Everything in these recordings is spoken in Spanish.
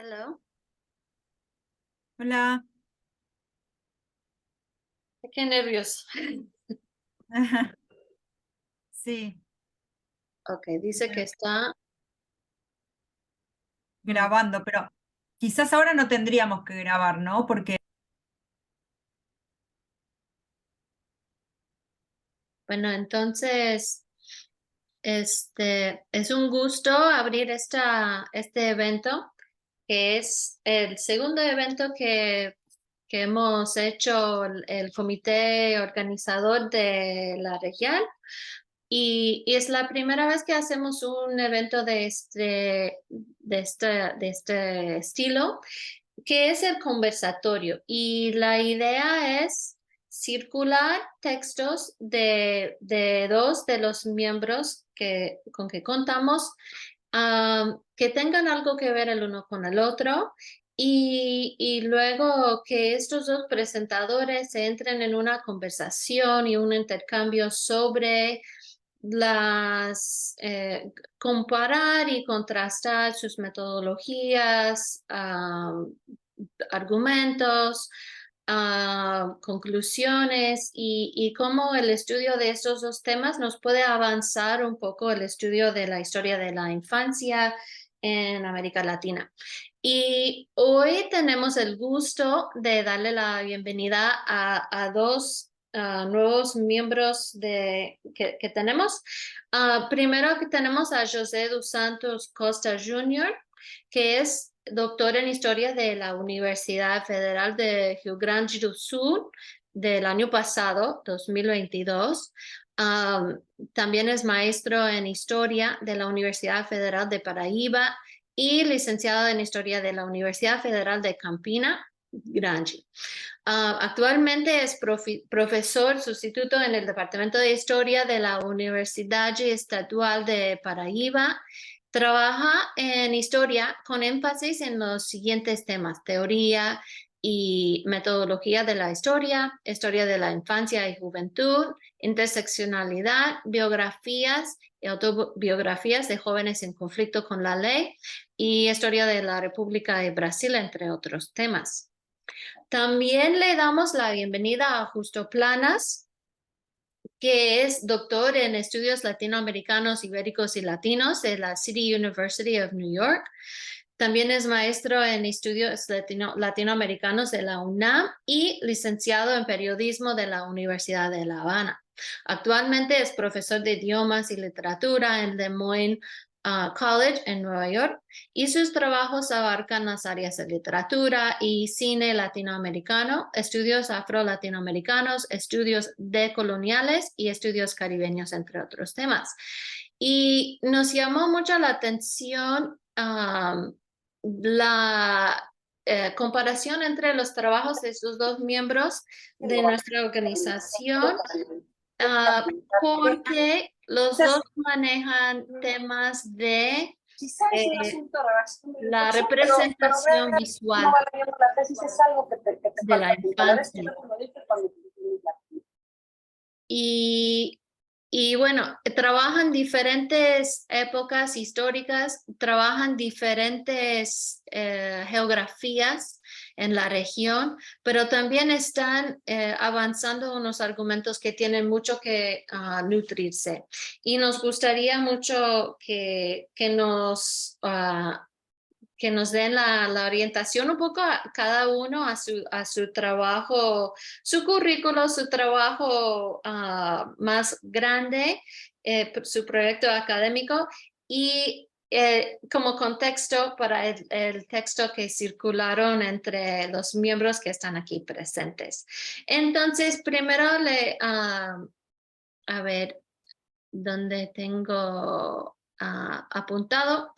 Hello. Hola. Qué nervios. Sí, Ok, dice que bueno, está. grabando, pero quizás ahora no tendríamos que grabar, ¿no? Porque Bueno, entonces, es un gusto abrir este evento, que es el segundo evento que hemos hecho el comité organizador de la región. Y es la primera vez que hacemos un evento de este estilo, que es el conversatorio. Y la idea es circular textos de dos de los miembros con que contamos, que tengan algo que ver el uno con el otro. Y luego que estos dos presentadores entren en una conversación y un intercambio sobre comparar y contrastar sus metodologías, argumentos, conclusiones y cómo el estudio de estos dos temas nos puede avanzar un poco el estudio de la historia de la infancia en América Latina. Y hoy tenemos el gusto de darle la bienvenida a dos nuevos miembros que tenemos. Primero que tenemos a José dos Santos Costa Jr., que es doctor en Historia de la Universidad Federal de Rio Grande do Sul del año pasado, 2022. También es maestro en Historia de la Universidad Federal de Paraíba y licenciado en Historia de la Universidad Federal de Campina Grande. Actualmente es profesor sustituto en el Departamento de Historia de la Universidad Estatal de Paraíba. Trabaja en historia con énfasis en los siguientes temas: teoría y metodología de la historia, historia de la infancia y juventud, interseccionalidad, biografías y autobiografías de jóvenes en conflicto con la ley y historia de la República de Brasil, entre otros temas. También le damos la bienvenida a Justo Planas, que es doctor en estudios latinoamericanos, ibéricos y latinos de la City University of New York. También es maestro en estudios latinoamericanos de la UNAM y licenciado en periodismo de la Universidad de La Habana. Actualmente es profesor de idiomas y literatura en Des Moines College en Nueva York, y sus trabajos abarcan las áreas de literatura y cine latinoamericano, estudios afro-latinoamericanos, estudios decoloniales y estudios caribeños, entre otros temas. Y nos llamó mucho la atención la comparación entre los trabajos de sus dos miembros de nuestra organización, porque los dos manejan temas de Quizá es un asunto de redacción de la dirección, pero representación realmente visual no va leyendo la tesis, es algo que te de la falta. La verdad es que infancia. no te lo dije cuando te Y, y bueno, trabajan diferentes épocas históricas, trabajan diferentes geografías en la región, pero también están avanzando unos argumentos que tienen mucho que nutrirse. Y nos gustaría mucho que nos den la orientación un poco a cada uno a su trabajo, su currículo, su trabajo más grande, su proyecto académico, y como contexto para el texto que circularon entre los miembros que están aquí presentes. Entonces, primero a ver, donde tengo apuntado.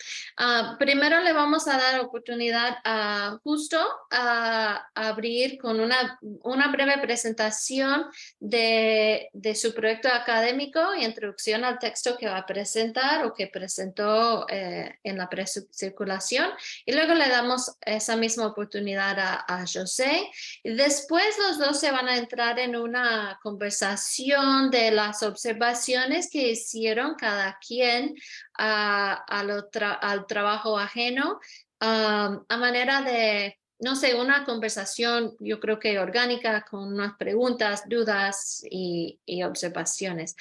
Primero le vamos a dar oportunidad a Justo a abrir con una breve presentación de su proyecto académico y introducción al texto que va a presentar o que presentó en la circulación, y luego le damos esa misma oportunidad a José. Y después los dos se van a entrar en una conversación de las observaciones que hicieron cada quien al trabajo ajeno, a manera de, no sé, una conversación, yo creo que orgánica, con unas preguntas, dudas y observaciones.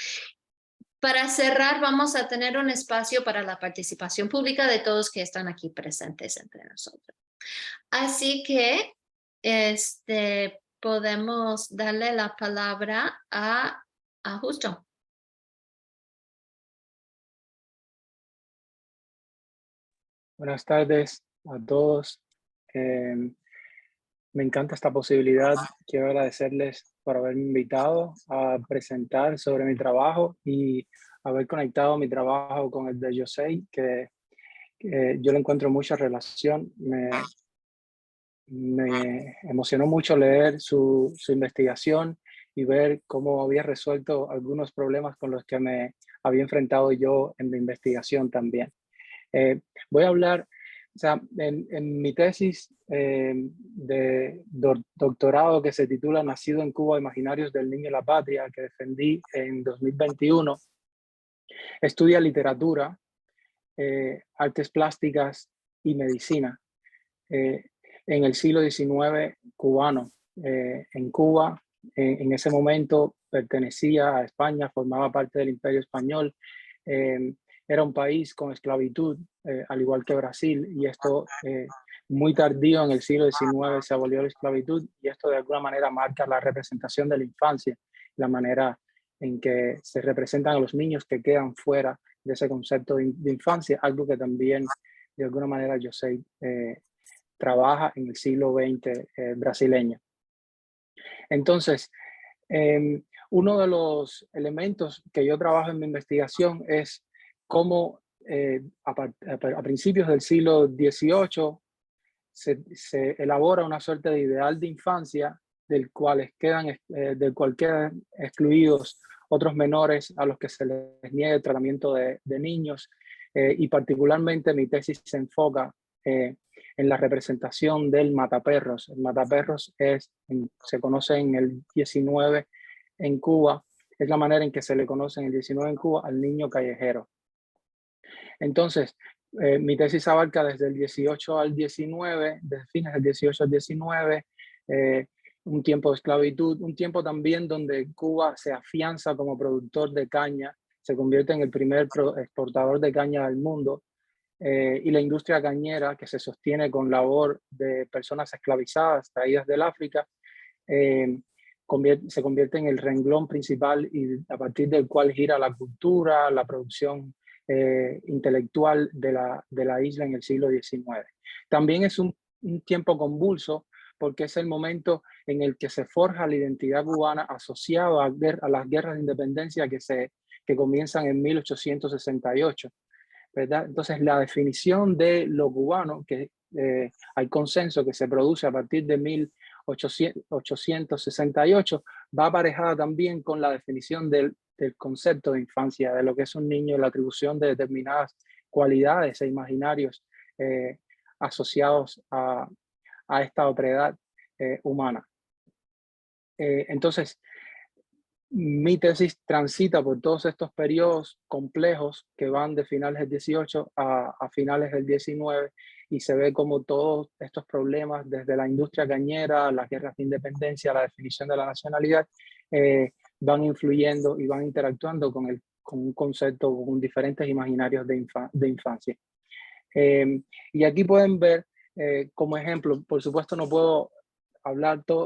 Para cerrar, vamos a tener un espacio para la participación pública de todos que están aquí presentes entre nosotros. Así que podemos darle la palabra a Justo. Buenas tardes a todos. Me encanta esta posibilidad. Quiero agradecerles por haberme invitado a presentar sobre mi trabajo y haber conectado mi trabajo con el de José, que yo le encuentro mucha relación. Me emocionó mucho leer su investigación y ver cómo había resuelto algunos problemas con los que me había enfrentado yo en mi investigación también. Voy a hablar, o sea, en mi tesis de doctorado que se titula Nacido en Cuba, Imaginarios del Niño y la Patria, que defendí en 2021, estudia literatura, artes plásticas y medicina en el siglo XIX cubano. En Cuba, en ese momento pertenecía a España, formaba parte del Imperio Español. Era un país con esclavitud, al igual que Brasil, y esto muy tardío en el siglo XIX se abolió la esclavitud, y esto de alguna manera marca la representación de la infancia, la manera en que se representan a los niños que quedan fuera de ese concepto de infancia, algo que también de alguna manera José trabaja en el siglo XX brasileño. Entonces, uno de los elementos que yo trabajo en mi investigación es cómo a principios del siglo XVIII se elabora una suerte de ideal de infancia del cual quedan excluidos otros menores a los que se les niegue el tratamiento de niños, y particularmente mi tesis se enfoca en la representación del mataperros. El mataperros se conoce en el 19 en Cuba, es la manera en que se le conoce en el 19 en Cuba al niño callejero. Entonces, mi tesis abarca desde el 18 al 19, desde fines del 18 al 19, un tiempo de esclavitud, un tiempo también donde Cuba se afianza como productor de caña, se convierte en el primer exportador de caña del mundo, y la industria cañera, que se sostiene con labor de personas esclavizadas traídas del África, se convierte en el renglón principal y a partir del cual gira la cultura, la producción intelectual de la isla en el siglo XIX. También es un tiempo convulso porque es el momento en el que se forja la identidad cubana asociada a las guerras de independencia que comienzan en 1868. ¿Verdad? Entonces, la definición de lo cubano, que hay consenso que se produce a partir de 1868, va aparejada también con la definición del concepto de infancia, de lo que es un niño, la atribución de determinadas cualidades e imaginarios asociados a esta otredad humana. Entonces, mi tesis transita por todos estos periodos complejos que van de finales del 18 a finales del 19 y se ve como todos estos problemas, desde la industria cañera, las guerras de independencia, la definición de la nacionalidad, van influyendo y van interactuando con un concepto, con diferentes imaginarios de infancia. Y aquí pueden ver como ejemplo, por supuesto no puedo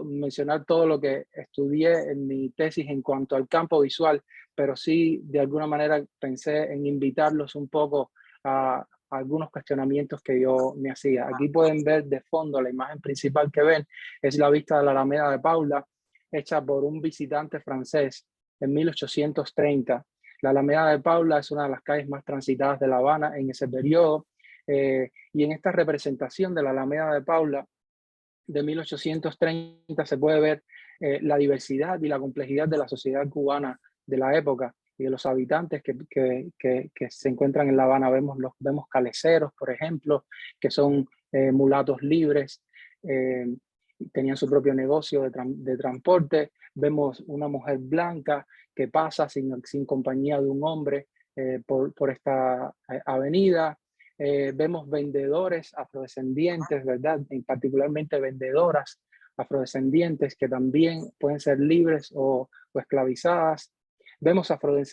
mencionar todo lo que estudié en mi tesis en cuanto al campo visual, pero sí de alguna manera pensé en invitarlos un poco a algunos cuestionamientos que yo me hacía. Aquí pueden ver de fondo la imagen principal que ven, es la vista de la Alameda de Paula, hecha por un visitante francés en 1830. La Alameda de Paula es una de las calles más transitadas de La Habana en ese periodo, y en esta representación de la Alameda de Paula de 1830 se puede ver la diversidad y la complejidad de la sociedad cubana de la época y de los habitantes que se encuentran en La Habana. Vemos caleceros, por ejemplo, que son mulatos libres, tenían su propio negocio de transporte. Vemos una mujer blanca que pasa sin compañía de un hombre por esta avenida. vemos vendedores afrodescendientes, ¿verdad? Y particularmente vendedoras afrodescendientes que también pueden ser libres o esclavizadas. Vemos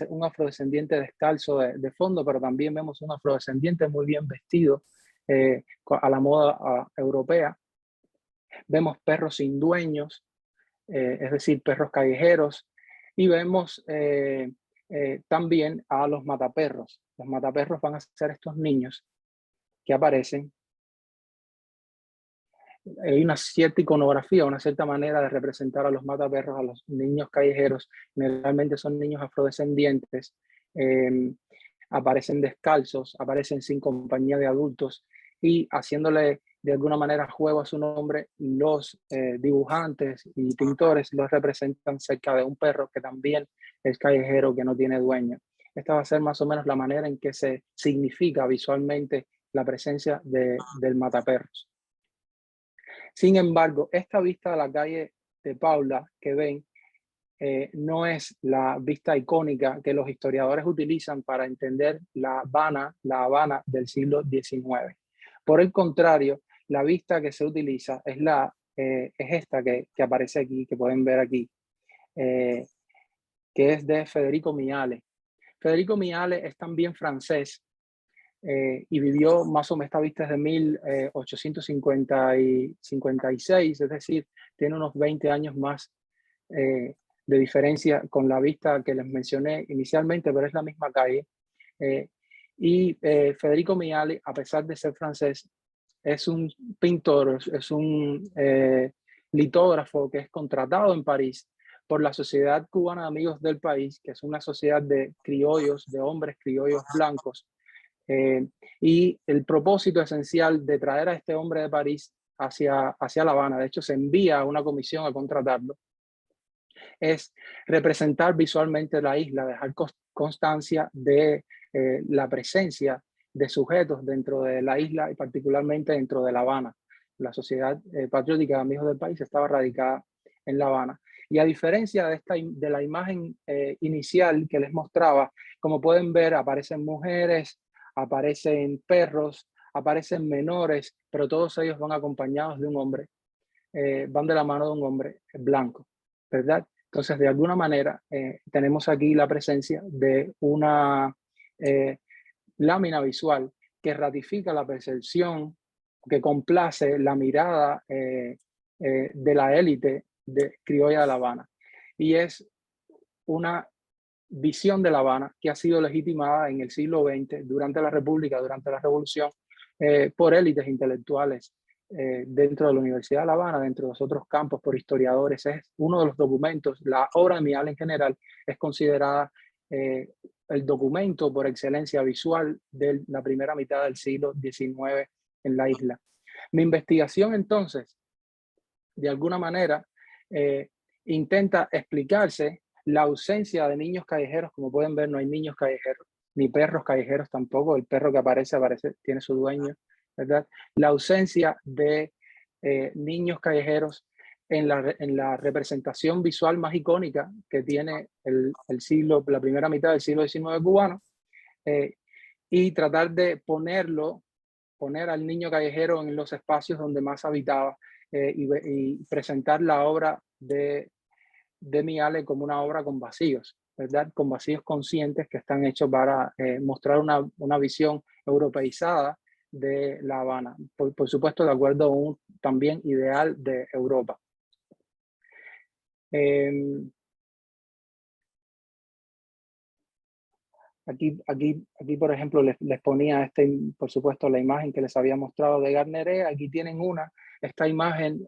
un afrodescendiente descalzo de fondo, pero también vemos un afrodescendiente muy bien vestido a la moda europea. Vemos perros sin dueños, es decir, perros callejeros, y vemos también a los mataperros. Los mataperros van a ser estos niños que aparecen. Hay una cierta iconografía, una cierta manera de representar a los mataperros, a los niños callejeros. Generalmente son niños afrodescendientes, aparecen descalzos, aparecen sin compañía de adultos y haciéndole de alguna manera juego a su nombre, los dibujantes y pintores los representan cerca de un perro que también es callejero, que no tiene dueño. Esta va a ser más o menos la manera en que se significa visualmente la presencia del mataperros. Sin embargo, esta vista de la calle de Paula que ven no es la vista icónica que los historiadores utilizan para entender la Habana del siglo XIX. Por el contrario, la vista que se utiliza es esta que aparece aquí, que pueden ver aquí, que es de Federico Miale. Federico Miale es también francés y vivió más o menos, esta vista es de 1856, es decir, tiene unos 20 años más de diferencia con la vista que les mencioné inicialmente, pero es la misma calle. Federico Miale, a pesar de ser francés, es un pintor, es un litógrafo que es contratado en París por la Sociedad Cubana de Amigos del País, que es una sociedad de criollos, de hombres criollos blancos. Y el propósito esencial de traer a este hombre de París hacia La Habana, de hecho se envía a una comisión a contratarlo, es representar visualmente la isla, dejar constancia de la presencia de sujetos dentro de la isla y particularmente dentro de La Habana. La Sociedad Patriótica de Amigos del País estaba radicada en La Habana. Y a diferencia de la imagen inicial que les mostraba, como pueden ver, aparecen mujeres, aparecen perros, aparecen menores, pero todos ellos van acompañados de un hombre, van de la mano de un hombre blanco, ¿verdad? Entonces, de alguna manera, tenemos aquí la presencia de una lámina visual que ratifica la percepción, que complace la mirada de la élite criolla de La Habana. Y es una visión de La Habana que ha sido legitimada en el siglo XX, durante la República, durante la Revolución, por élites intelectuales dentro de la Universidad de La Habana, dentro de los otros campos, por historiadores. Es uno de los documentos, la obra de Miale en general es considerada el documento por excelencia visual de la primera mitad del siglo XIX en la isla. Mi investigación entonces, de alguna manera, intenta explicarse la ausencia de niños callejeros. Como pueden ver, no hay niños callejeros, ni perros callejeros tampoco. El perro que aparece tiene su dueño, ¿verdad? La ausencia de niños callejeros en la representación visual más icónica que tiene la primera mitad del siglo XIX cubano, y tratar de poner al niño callejero en los espacios donde más habitaba, y presentar la obra de Miale como una obra con vacíos, ¿verdad? Con vacíos conscientes que están hechos para mostrar una visión europeizada de La Habana, por supuesto de acuerdo a un también ideal de Europa. Aquí, por ejemplo, les ponía por supuesto, la imagen que les había mostrado de Garneret. Aquí tienen esta imagen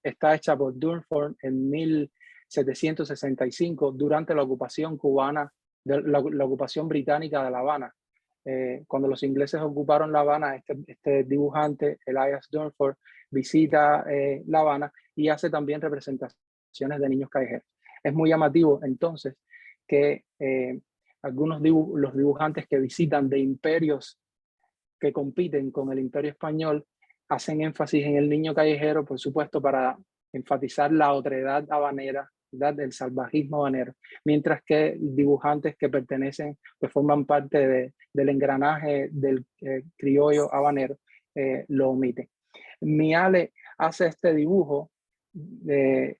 está hecha por Durford en 1765 durante la ocupación cubana, la ocupación británica de La Habana. Cuando los ingleses ocuparon La Habana, este dibujante, Elias Durford, visita La Habana y hace también representaciones de niños callejeros. Es muy llamativo entonces que los dibujantes que visitan de imperios que compiten con el imperio español hacen énfasis en el niño callejero, por supuesto, para enfatizar la otredad habanera ¿verdad? Del salvajismo habanero, mientras que dibujantes que pertenecen, que forman parte del engranaje del criollo habanero, lo omiten. Miale hace este dibujo de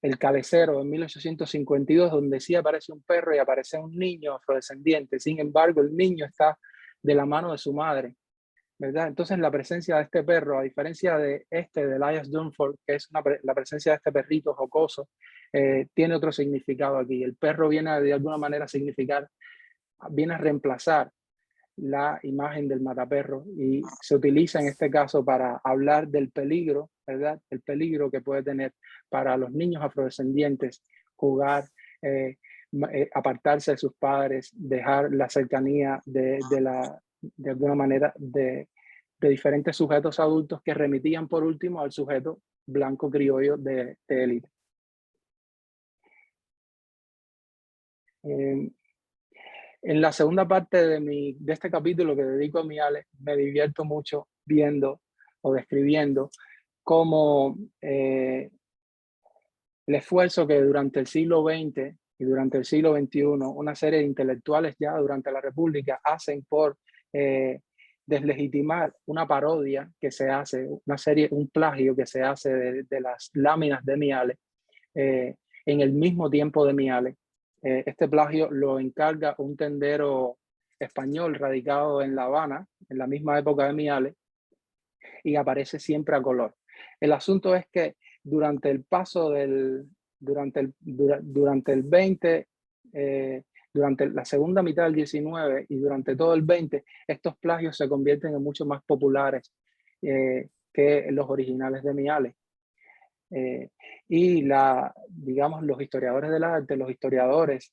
El Cabecero en 1852, donde sí aparece un perro y aparece un niño afrodescendiente. Sin embargo, el niño está de la mano de su madre, ¿verdad? Entonces la presencia de este perro, a diferencia de Elias Dunford, que es la presencia de este perrito jocoso, tiene otro significado aquí. El perro viene de alguna manera a significar, viene a reemplazar la imagen del mataperro y se utiliza en este caso para hablar del peligro, ¿verdad? El peligro que puede tener para los niños afrodescendientes jugar, apartarse de sus padres, dejar la cercanía de alguna manera de diferentes sujetos adultos que remitían por último al sujeto blanco criollo de élite. En la segunda parte de este capítulo que dedico a Miale, me divierto mucho viendo o describiendo cómo el esfuerzo que durante el siglo XX y durante el siglo XXI una serie de intelectuales ya durante la República hacen por deslegitimar una parodia que se hace, un plagio que se hace de las láminas de Miale en el mismo tiempo de Miale. Este plagio lo encarga un tendero español radicado en La Habana, en la misma época de Miale, y aparece siempre a color. El asunto es que durante el paso durante el 20, durante la segunda mitad del 19 y durante todo el 20, estos plagios se convierten en mucho más populares que los originales de Miale. Y digamos, los historiadores del arte, los historiadores,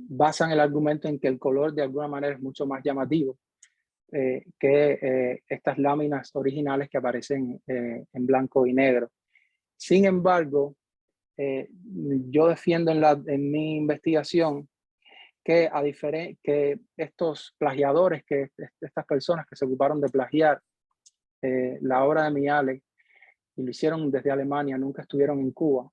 basan el argumento en que el color de alguna manera es mucho más llamativo que estas láminas originales que aparecen en blanco y negro. Sin embargo, yo defiendo en mi investigación que que estos plagiadores, que estas personas que se ocuparon de plagiar la obra de Miale, y lo hicieron desde Alemania, nunca estuvieron en Cuba,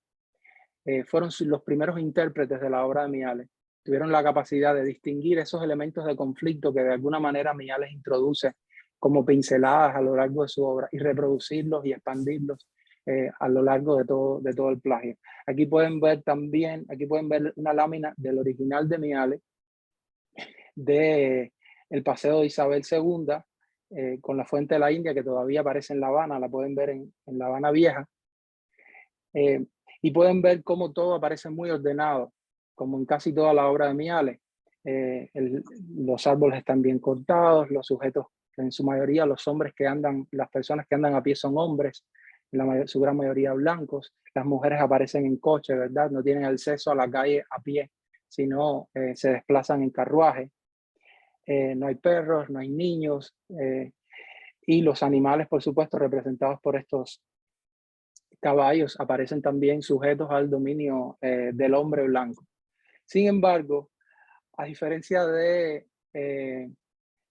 fueron los primeros intérpretes de la obra de Miale. Tuvieron la capacidad de distinguir esos elementos de conflicto que de alguna manera Miales introduce como pinceladas a lo largo de su obra y reproducirlos y expandirlos a lo largo de todo el plagio. Aquí pueden ver una lámina del original de Miale de El Paseo de Isabel II, con la Fuente de la India, que todavía aparece en La Habana, la pueden ver en La Habana Vieja. Y pueden ver cómo todo aparece muy ordenado, como en casi toda la obra de Miale. Los árboles están bien cortados, los sujetos, en su mayoría los hombres que andan, las personas que andan a pie son hombres, su gran mayoría blancos. Las mujeres aparecen en coche, ¿verdad? No tienen acceso a la calle a pie, sino se desplazan en carruaje. No hay perros, no hay niños, y los animales, por supuesto, representados por estos caballos, aparecen también sujetos al dominio del hombre blanco. Sin embargo, a diferencia de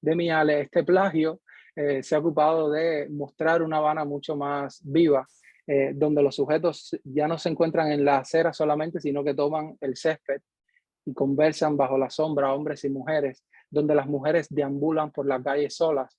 Miale, este plagio se ha ocupado de mostrar una Habana mucho más viva, donde los sujetos ya no se encuentran en la acera solamente, sino que toman el césped y conversan bajo la sombra, hombres y mujeres, donde las mujeres deambulan por la calle solas,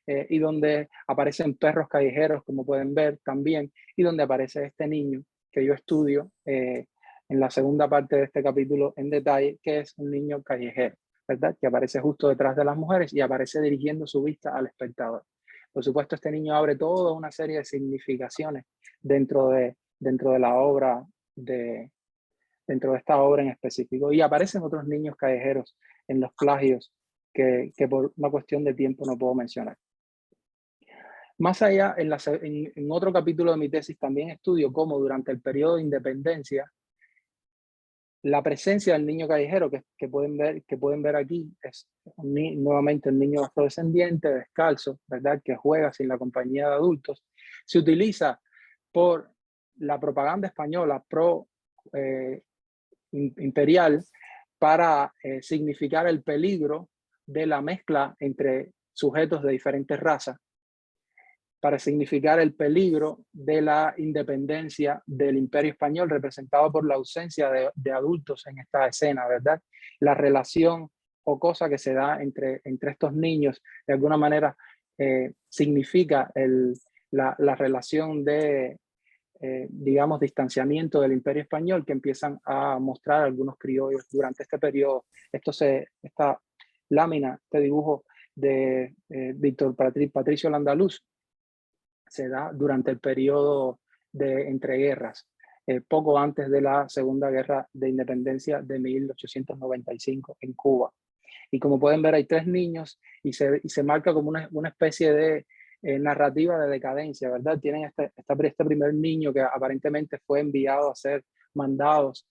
y donde aparecen perros callejeros, como pueden ver también, y donde aparece este niño que yo estudio en la segunda parte de este capítulo en detalle, que es un niño callejero, ¿verdad? Que aparece justo detrás de las mujeres y aparece dirigiendo su vista al espectador. Por supuesto, este niño abre toda una serie de significaciones dentro de la obra dentro de esta obra en específico. Y aparecen otros niños callejeros en los plagios que por una cuestión de tiempo no puedo mencionar. Más allá, en otro capítulo de mi tesis también estudio cómo durante el periodo de independencia la presencia del niño callejero que pueden ver aquí es nuevamente el niño afrodescendiente descalzo, ¿verdad? Que juega sin la compañía de adultos. Se utiliza por la propaganda española imperial para significar el peligro de la mezcla entre sujetos de diferentes razas. para significar el peligro de la independencia del Imperio Español, representado por la ausencia de adultos en esta escena, ¿verdad? La relación o cosa que se da entre estos niños, de alguna manera, significa la relación de, digamos, distanciamiento del Imperio Español que empiezan a mostrar algunos criollos durante este periodo. Esta lámina, este dibujo de Víctor Patricio Landaluz, se da durante el periodo de entreguerras, poco antes de la Segunda Guerra de Independencia de 1895 en Cuba. Y como pueden ver, hay 3 niños y se marca como una especie de narrativa de decadencia, ¿verdad? Tienen este primer niño que aparentemente fue enviado a ser mandados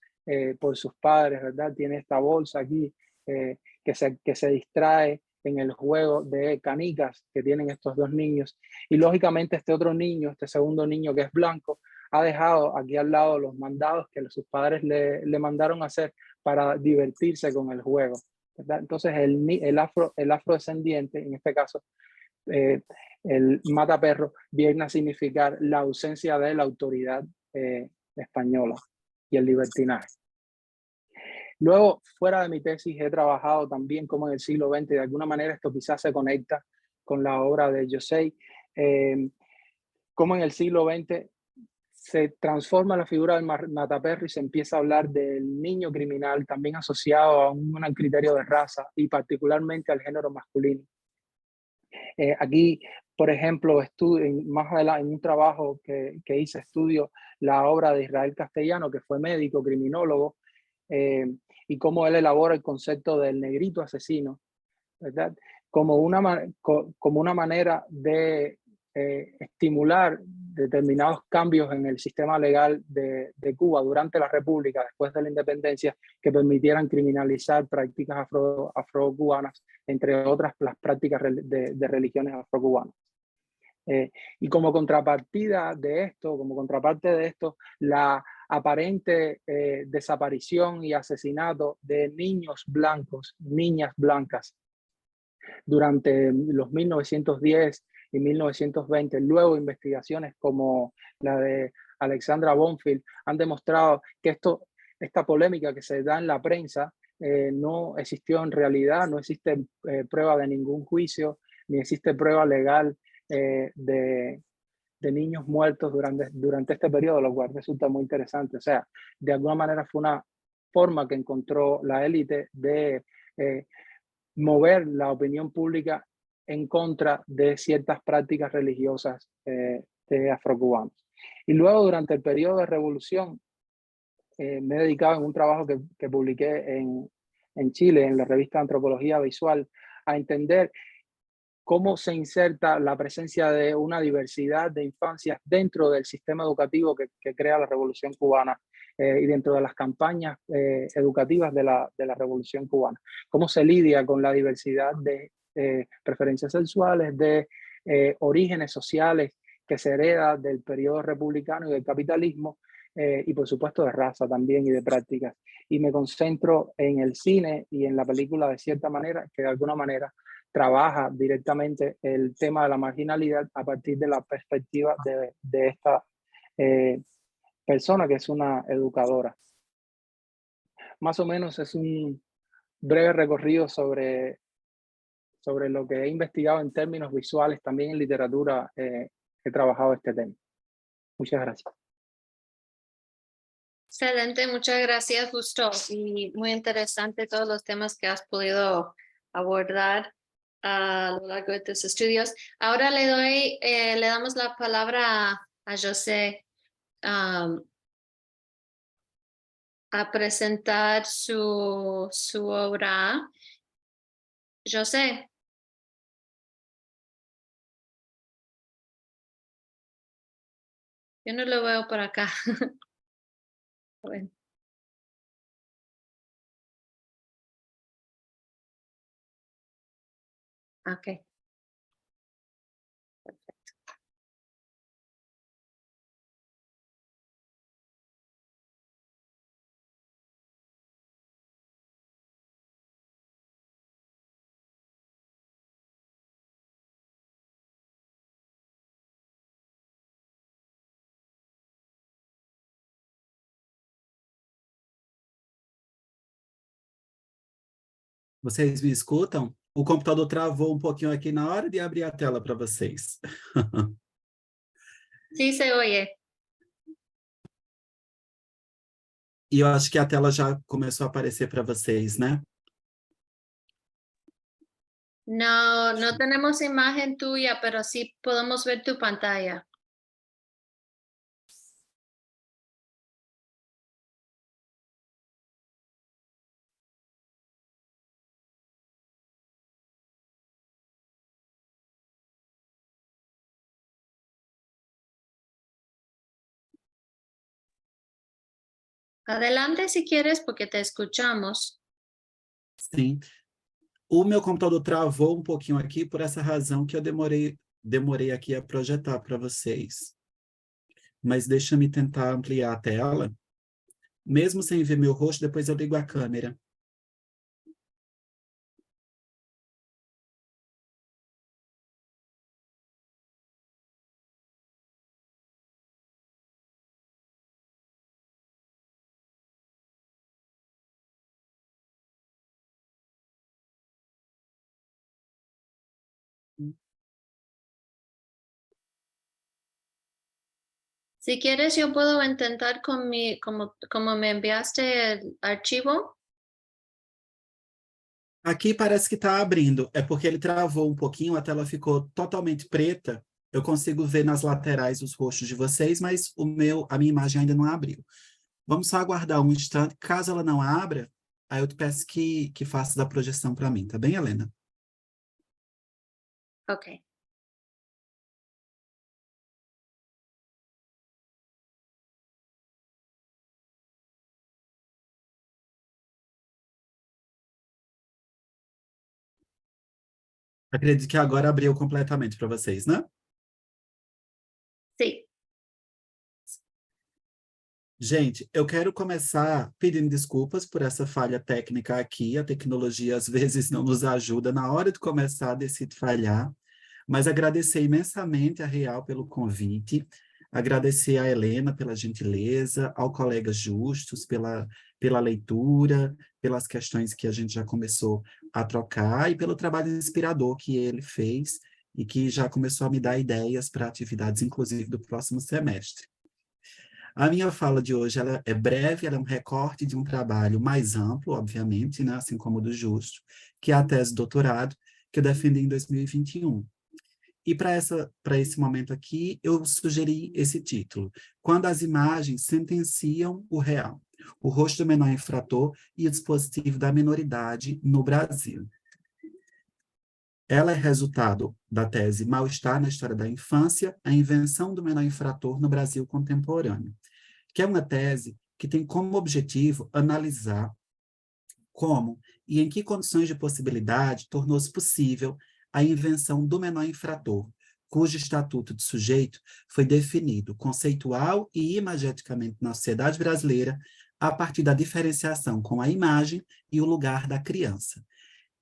por sus padres, ¿verdad? Tiene esta bolsa aquí que se distrae en el juego de canicas que tienen estos 2 niños. Y lógicamente este otro niño, este segundo niño que es blanco, ha dejado aquí al lado los mandados que sus padres le mandaron a hacer para divertirse con el juego, ¿verdad? Entonces el afrodescendiente, en este caso, el mataperro, viene a significar la ausencia de la autoridad española y el libertinaje. Luego, fuera de mi tesis, he trabajado también como en el siglo XX, de alguna manera esto quizás se conecta con la obra de José, como en el siglo XX se transforma la figura del mataperro y se empieza a hablar del niño criminal, también asociado a un criterio de raza y particularmente al género masculino. Aquí, por ejemplo, más adelante en un trabajo que hice, estudio la obra de Israel Castellano, que fue médico, criminólogo, y cómo él elabora el concepto del negrito asesino, ¿verdad? Como una manera de estimular determinados cambios en el sistema legal de Cuba durante la República, después de la independencia, que permitieran criminalizar prácticas afrocubanas, entre otras las prácticas de religiones afrocubanas. Y como contrapartida de esto, como contraparte de esto, la aparente desaparición y asesinato de niños blancos, niñas blancas, durante los 1910 y 1920, luego investigaciones como la de Alexandra Bonfield han demostrado que esta polémica que se da en la prensa no existió en realidad, no existe prueba de ningún juicio, ni existe prueba legal de niños muertos durante este periodo, lo cual resulta muy interesante. O sea, de alguna manera fue una forma que encontró la élite de mover la opinión pública en contra de ciertas prácticas religiosas de afrocubanos. Y luego, durante el periodo de revolución, me he dedicado en un trabajo que publiqué en Chile, en la revista Antropología Visual, a entender cómo se inserta la presencia de una diversidad de infancias dentro del sistema educativo que crea la Revolución Cubana y dentro de las campañas educativas de la Revolución Cubana. Cómo se lidia con la diversidad de preferencias sexuales, de orígenes sociales que se hereda del periodo republicano y del capitalismo, y por supuesto de raza también y de prácticas. Y me concentro en el cine y en la película de cierta manera, que de alguna manera trabaja directamente el tema de la marginalidad a partir de la perspectiva de esta persona que es una educadora. Más o menos es un breve recorrido sobre lo que he investigado en términos visuales, también en literatura he trabajado este tema. Muchas gracias. Excelente, muchas gracias, Justo. Y muy interesante todos los temas que has podido abordar a lo largo de tus estudios. Ahora le damos la palabra a José a presentar su obra. José. Yo no lo veo por acá. Bueno. Ok. Vocês me escutam? O computador travou um pouquinho aqui na hora de abrir a tela para vocês. Sí se oye. E eu acho que a tela já começou a aparecer para vocês, né? No, no tenemos imagen tuya, pero sí podemos ver tu pantalla. Adelante si quieres, porque te escuchamos. Sim. O meu computador travou um pouquinho aqui por essa razão que eu demorei aqui a projetar para vocês. Mas deixa eu tentar ampliar a tela. Mesmo sem ver meu rosto, depois eu ligo a câmera. Si quieres, yo puedo intentar con como me enviaste el archivo. Aqui parece que está abrindo. É porque ele travou um pouquinho, a tela ficou totalmente preta. Eu consigo ver nas laterais os rostos de vocês, mas a minha imagem ainda não abriu. Vamos só aguardar um instante. Caso ela não abra, aí eu te peço que faça a projeção para mim, tá bem, Helena? Ok. Acredito que agora abriu completamente para vocês, né? Sí. Gente, eu quero começar pedindo desculpas por essa falha técnica aqui. A tecnologia, às vezes, não nos ajuda. Na hora de começar, decide falhar. Mas agradecer imensamente a Real pelo convite, agradecer a Helena pela gentileza, ao colega Justus pela leitura, pelas questões que a gente já começou a trocar e pelo trabalho inspirador que ele fez e que já começou a me dar ideias para atividades, inclusive, do próximo semestre. A minha fala de hoje ela é breve, ela é um recorte de um trabalho mais amplo, obviamente, né, assim como o do Justo, que é a tese de doutorado, que eu defendi em 2021. E para esse momento aqui, eu sugeri esse título: Quando as imagens sentenciam o real, o rosto do menor infrator e o dispositivo da minoridade no Brasil. Ela é resultado da tese Mal-Estar na História da Infância, a invenção do menor infrator no Brasil contemporâneo, que é uma tese que tem como objetivo analisar como e em que condições de possibilidade tornou-se possível a invenção do menor infrator, cujo estatuto de sujeito foi definido conceitual e imageticamente na sociedade brasileira a partir da diferenciação com a imagem e o lugar da criança.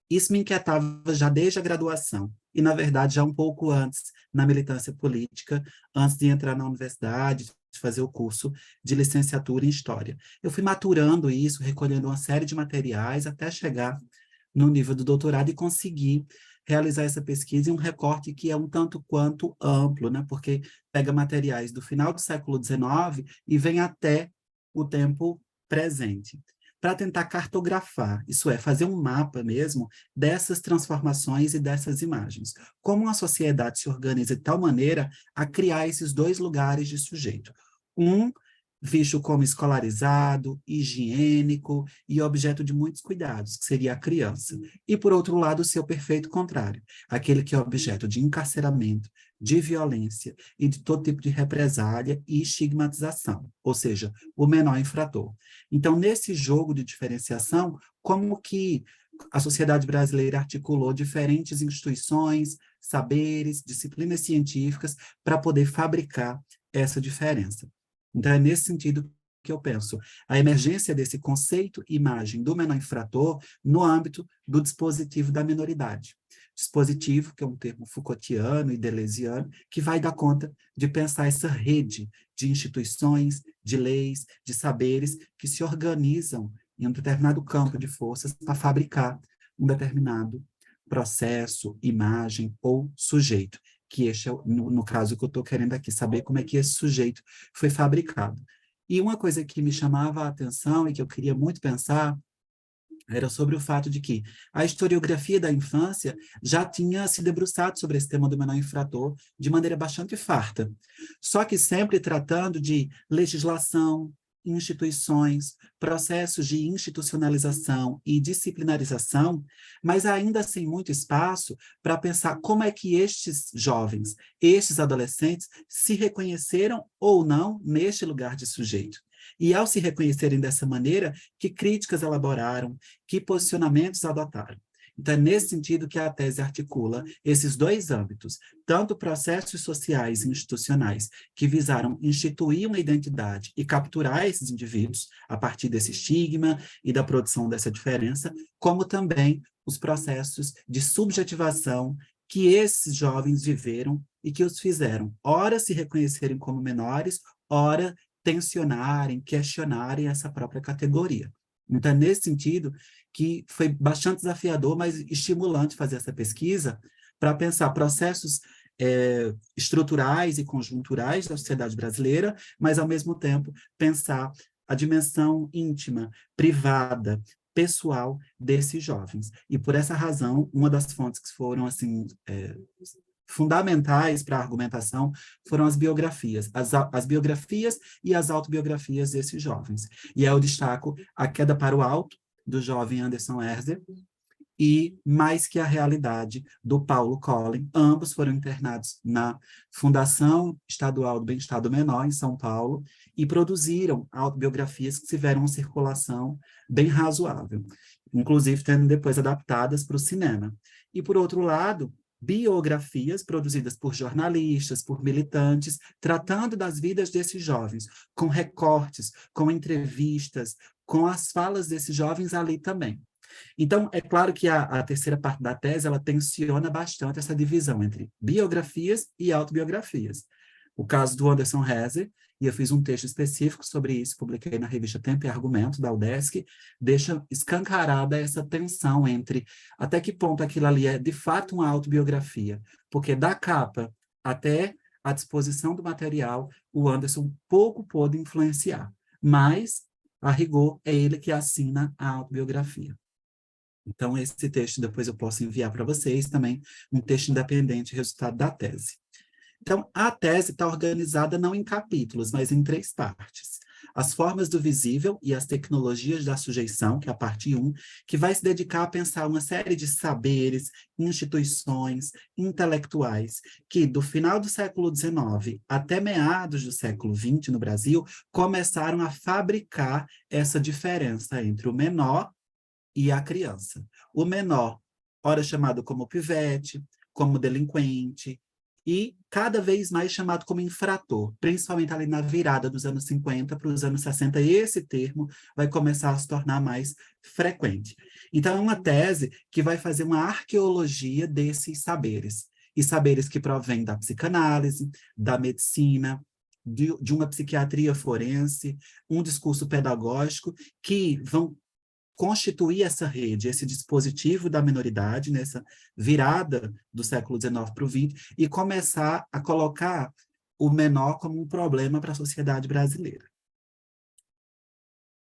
Isso me inquietava já desde a graduação, e, na verdade, já um pouco antes, na militância política, antes de entrar na universidade, de fazer o curso de licenciatura em História. Eu fui maturando isso, recolhendo uma série de materiais, até chegar no nível do doutorado e conseguir realizar essa pesquisa em um recorte que é um tanto quanto amplo, né? Porque pega materiais do final do século XIX e vem até o tempo presente, para tentar cartografar, isso é, fazer um mapa mesmo dessas transformações e dessas imagens. Como a sociedade se organiza de tal maneira a criar esses dois lugares de sujeito. Um visto como escolarizado, higiênico e objeto de muitos cuidados, que seria a criança. E, por outro lado, o seu perfeito contrário, aquele que é objeto de encarceramento, de violência e de todo tipo de represália e estigmatização, ou seja, o menor infrator. Então, nesse jogo de diferenciação, como que a sociedade brasileira articulou diferentes instituições, saberes, disciplinas científicas para poder fabricar essa diferença. Então, é nesse sentido que eu penso a emergência desse conceito imagem do menor infrator no âmbito do dispositivo da minoridade. Dispositivo, que é um termo Foucaultiano e deleuziano, que vai dar conta de pensar essa rede de instituições, de leis, de saberes que se organizam em um determinado campo de forças para fabricar um determinado processo, imagem ou sujeito, que este é, no caso que eu estou querendo aqui, saber como é que esse sujeito foi fabricado. E uma coisa que me chamava a atenção e que eu queria muito pensar era sobre o fato de que a historiografia da infância já tinha se debruçado sobre esse tema do menor infrator de maneira bastante farta, só que sempre tratando de legislação, instituições, processos de institucionalização e disciplinarização, mas ainda sem muito espaço para pensar como é que estes jovens, estes adolescentes, se reconheceram ou não neste lugar de sujeito. E ao se reconhecerem dessa maneira, que críticas elaboraram, que posicionamentos adotaram. Então, é nesse sentido que a tese articula esses dois âmbitos, tanto processos sociais e institucionais que visaram instituir uma identidade e capturar esses indivíduos a partir desse estigma e da produção dessa diferença, como também os processos de subjetivação que esses jovens viveram e que os fizeram, ora se reconhecerem como menores, ora tensionarem, questionarem essa própria categoria. Então, é nesse sentido que foi bastante desafiador, mas estimulante fazer essa pesquisa para pensar processos estruturais e conjunturais da sociedade brasileira, mas, ao mesmo tempo, pensar a dimensão íntima, privada, pessoal desses jovens. E, por essa razão, uma das fontes que foram, assim, fundamentais para a argumentação foram as biografias, as biografias e as autobiografias desses jovens. E aí eu destaco A Queda para o Alto, do jovem Anderson Herzer, e Mais que a Realidade, do Paulo Collin. Ambos foram internados na Fundação Estadual do Bem-Estar do Menor, em São Paulo, e produziram autobiografias que tiveram uma circulação bem razoável, inclusive tendo depois adaptadas para o cinema. E, por outro lado, biografias produzidas por jornalistas, por militantes, tratando das vidas desses jovens, com recortes, com entrevistas, com as falas desses jovens ali também. Então, é claro que a terceira parte da tese, ela tensiona bastante essa divisão entre biografias e autobiografias. O caso do Anderson Herzer, e eu fiz um texto específico sobre isso, publiquei na revista Tempo e Argumento, da UDESC, deixa escancarada essa tensão entre até que ponto aquilo ali é de fato uma autobiografia, porque da capa até a disposição do material, o Anderson pouco pôde influenciar, mas, a rigor, é ele que assina a autobiografia. Então, esse texto depois eu posso enviar para vocês também, um texto independente, resultado da tese. Então, a tese está organizada não em capítulos, mas em 3 partes. As formas do visível e as tecnologias da sujeição, que é a parte 1, que vai se dedicar a pensar uma série de saberes, instituições, intelectuais, que do final do século XIX até meados do século XX no Brasil, começaram a fabricar essa diferença entre o menor e a criança. O menor, ora chamado como pivete, como delinquente, e cada vez mais chamado como infrator, principalmente ali na virada dos anos 50 para os anos 60, e esse termo vai começar a se tornar mais frequente. Então, é uma tese que vai fazer uma arqueologia desses saberes, e saberes que provêm da psicanálise, da medicina, de uma psiquiatria forense, um discurso pedagógico, que vão constituir essa rede, esse dispositivo da minoridade, nessa virada do século XIX para o XX, e começar a colocar o menor como um problema para a sociedade brasileira.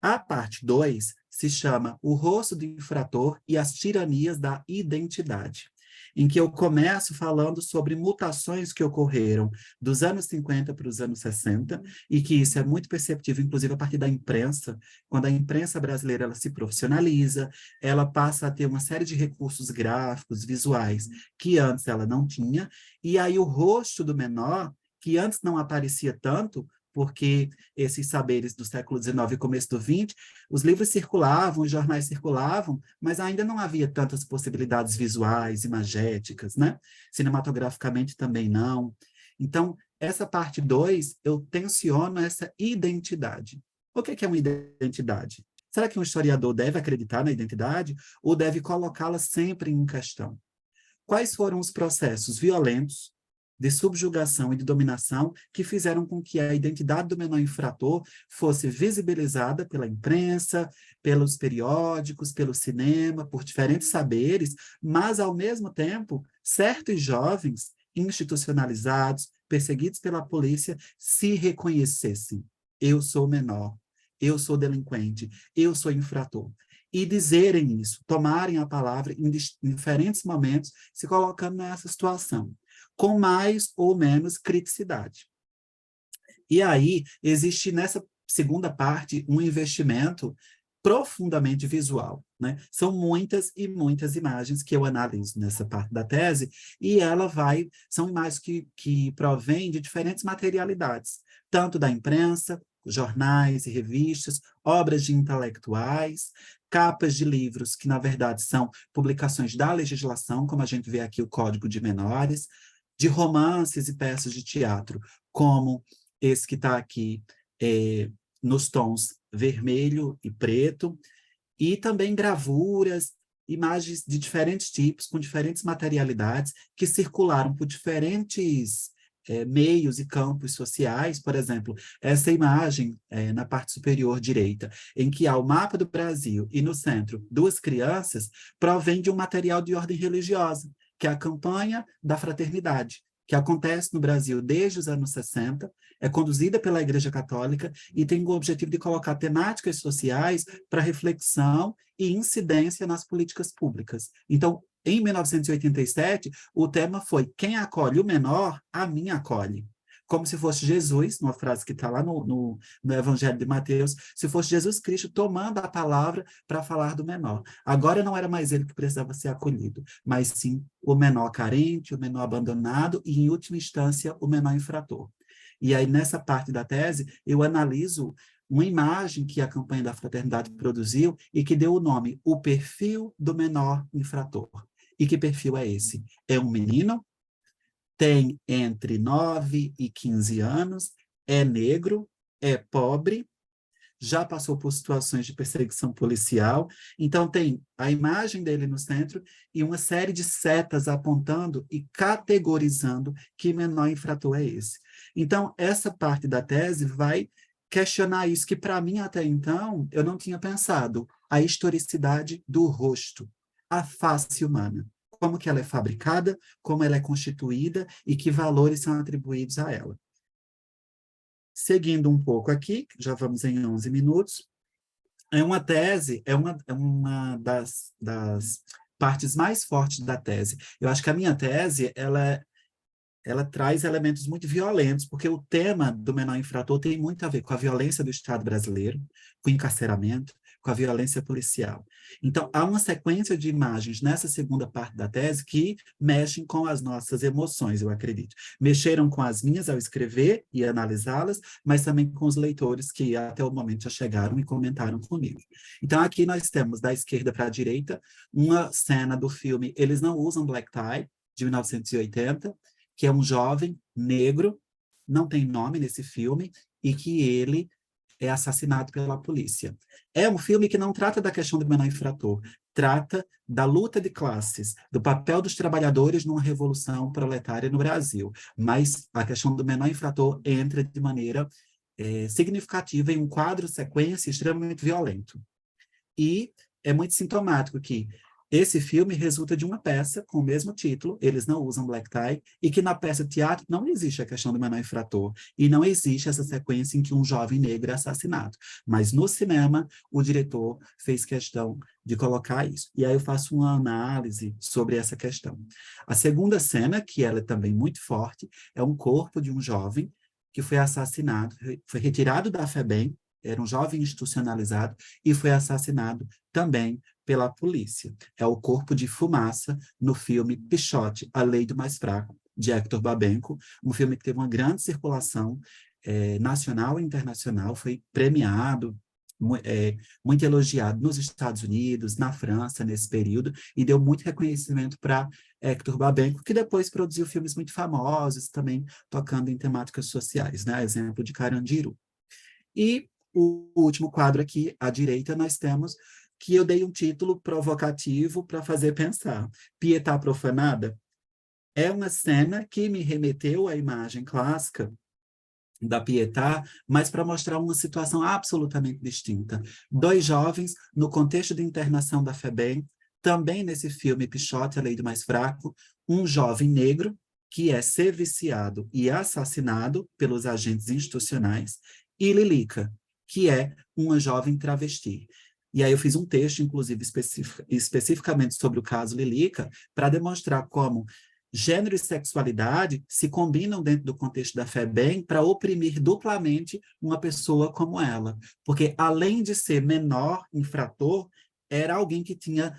A parte 2 se chama O Rosto do Infrator e as Tiranias da Identidade, em que eu começo falando sobre mutações que ocorreram dos anos 50 para os anos 60, e que isso é muito perceptível, inclusive, a partir da imprensa. Quando a imprensa brasileira ela se profissionaliza, ela passa a ter uma série de recursos gráficos, visuais, que antes ela não tinha, e aí o rosto do menor, que antes não aparecia tanto, porque esses saberes do século XIX e começo do XX, os livros circulavam, os jornais circulavam, mas ainda não havia tantas possibilidades visuais, imagéticas, né? Cinematograficamente também não. Então, essa parte 2, eu tensiono essa identidade. O que é uma identidade? Será que um historiador deve acreditar na identidade ou deve colocá-la sempre em questão? Quais foram os processos violentos, de subjugação e de dominação que fizeram com que a identidade do menor infrator fosse visibilizada pela imprensa, pelos periódicos, pelo cinema, por diferentes saberes, mas, ao mesmo tempo, certos jovens institucionalizados, perseguidos pela polícia, se reconhecessem. Eu sou menor, eu sou delinquente, eu sou infrator. E dizerem isso, tomarem a palavra em diferentes momentos, se colocando nessa situação, com mais ou menos criticidade. E aí, existe nessa segunda parte um investimento profundamente visual, né? São muitas e muitas imagens que eu analiso nessa parte da tese, e são imagens que provêm de diferentes materialidades, tanto da imprensa, jornais e revistas, obras de intelectuais, capas de livros que, na verdade, são publicações da legislação, como a gente vê aqui o Código de Menores, de romances e peças de teatro, como esse que está aqui, nos tons vermelho e preto, e também gravuras, imagens de diferentes tipos, com diferentes materialidades, que circularam por diferentes meios e campos sociais. Por exemplo, essa imagem na parte superior direita, em que há o mapa do Brasil e no centro duas crianças, provém de um material de ordem religiosa, que é a campanha da fraternidade, que acontece no Brasil desde os anos 60, é conduzida pela Igreja Católica e tem o objetivo de colocar temáticas sociais para reflexão e incidência nas políticas públicas. Então, em 1987, o tema foi: quem acolhe o menor, a mim acolhe. Como se fosse Jesus, numa frase que está lá no Evangelho de Mateus, se fosse Jesus Cristo tomando a palavra para falar do menor. Agora não era mais ele que precisava ser acolhido, mas sim o menor carente, o menor abandonado e, em última instância, o menor infrator. E aí, nessa parte da tese, eu analiso uma imagem que a campanha da fraternidade produziu e que deu o nome O Perfil do Menor Infrator. E que perfil é esse? É um menino, tem entre 9 e 15 anos, é negro, é pobre, já passou por situações de perseguição policial, então tem a imagem dele no centro e uma série de setas apontando e categorizando que menor infrator é esse. Então, essa parte da tese vai questionar isso, que para mim até então eu não tinha pensado: a historicidade do rosto, a face humana. Como que ela é fabricada, como ela é constituída e que valores são atribuídos a ela. Seguindo um pouco aqui, já vamos em 11 minutos, uma tese é uma das partes mais fortes da tese. Eu acho que a minha tese, ela traz elementos muito violentos, porque o tema do menor infrator tem muito a ver com a violência do Estado brasileiro, com o encarceramento, com a violência policial. Então, há uma sequência de imagens nessa segunda parte da tese que mexem com as nossas emoções, eu acredito. Mexeram com as minhas ao escrever e analisá-las, mas também com os leitores que até o momento já chegaram e comentaram comigo. Então, aqui nós temos, da esquerda para a direita, uma cena do filme Eles Não Usam Black Tie, de 1980, que é um jovem negro, não tem nome nesse filme, e que ele é assassinado pela polícia. É um filme que não trata da questão do menor infrator, trata da luta de classes, do papel dos trabalhadores numa revolução proletária no Brasil, mas a questão do menor infrator entra de maneira significativa em um quadro-sequência extremamente violento. E é muito sintomático que esse filme resulta de uma peça com o mesmo título, Eles Não Usam Black Tie, e que na peça de teatro não existe a questão do menor infrator, e não existe essa sequência em que um jovem negro é assassinado. Mas no cinema, o diretor fez questão de colocar isso. E aí eu faço uma análise sobre essa questão. A segunda cena, que ela é também muito forte, é um corpo de um jovem que foi assassinado, foi retirado da FEBEM, era um jovem institucionalizado, e foi assassinado também pela polícia. É o corpo de fumaça no filme Pichote, A Lei do Mais Fraco, de Hector Babenco, um filme que teve uma grande circulação nacional e internacional, foi premiado, muito elogiado nos Estados Unidos, na França, nesse período, e deu muito reconhecimento para Hector Babenco, que depois produziu filmes muito famosos, também tocando em temáticas sociais, né? Exemplo de Carandiru. E o último quadro aqui, à direita, nós temos que eu dei um título provocativo para fazer pensar. Pietà profanada é uma cena que me remeteu à imagem clássica da Pietà, mas para mostrar uma situação absolutamente distinta. Dois jovens, no contexto de internação da FEBEM, também nesse filme Pichote, a Lei do Mais Fraco, um jovem negro que é serviciado e assassinado pelos agentes institucionais, e Lilica, que é uma jovem travesti. E aí eu fiz um texto, inclusive, especificamente sobre o caso Lilica, para demonstrar como gênero e sexualidade se combinam dentro do contexto da FEBEM para oprimir duplamente uma pessoa como ela. Porque, além de ser menor infrator, era alguém que tinha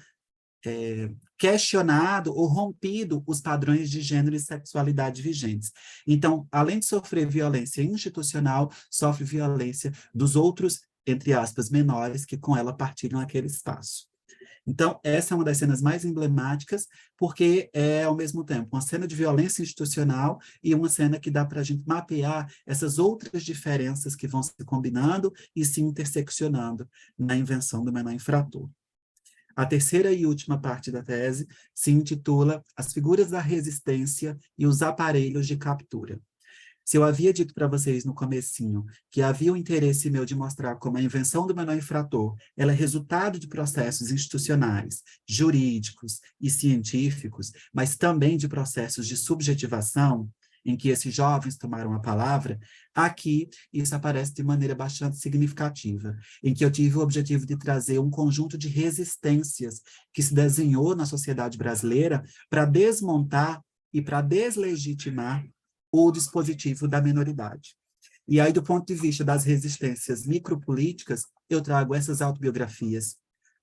questionado ou rompido os padrões de gênero e sexualidade vigentes. Então, além de sofrer violência institucional, sofre violência dos outros, entre aspas, menores que com ela partilham aquele espaço. Então, essa é uma das cenas mais emblemáticas, porque é, ao mesmo tempo, uma cena de violência institucional e uma cena que dá para a gente mapear essas outras diferenças que vão se combinando e se interseccionando na invenção do menor infrator. A terceira e última parte da tese se intitula As figuras da resistência e os aparelhos de captura. Se eu havia dito para vocês no comecinho que havia um interesse meu de mostrar como a invenção do menor infrator ela é resultado de processos institucionais, jurídicos e científicos, mas também de processos de subjetivação, em que esses jovens tomaram a palavra, aqui isso aparece de maneira bastante significativa, em que eu tive o objetivo de trazer um conjunto de resistências que se desenhou na sociedade brasileira para desmontar e para deslegitimar o dispositivo da minoridade. E aí, do ponto de vista das resistências micropolíticas, eu trago essas autobiografias,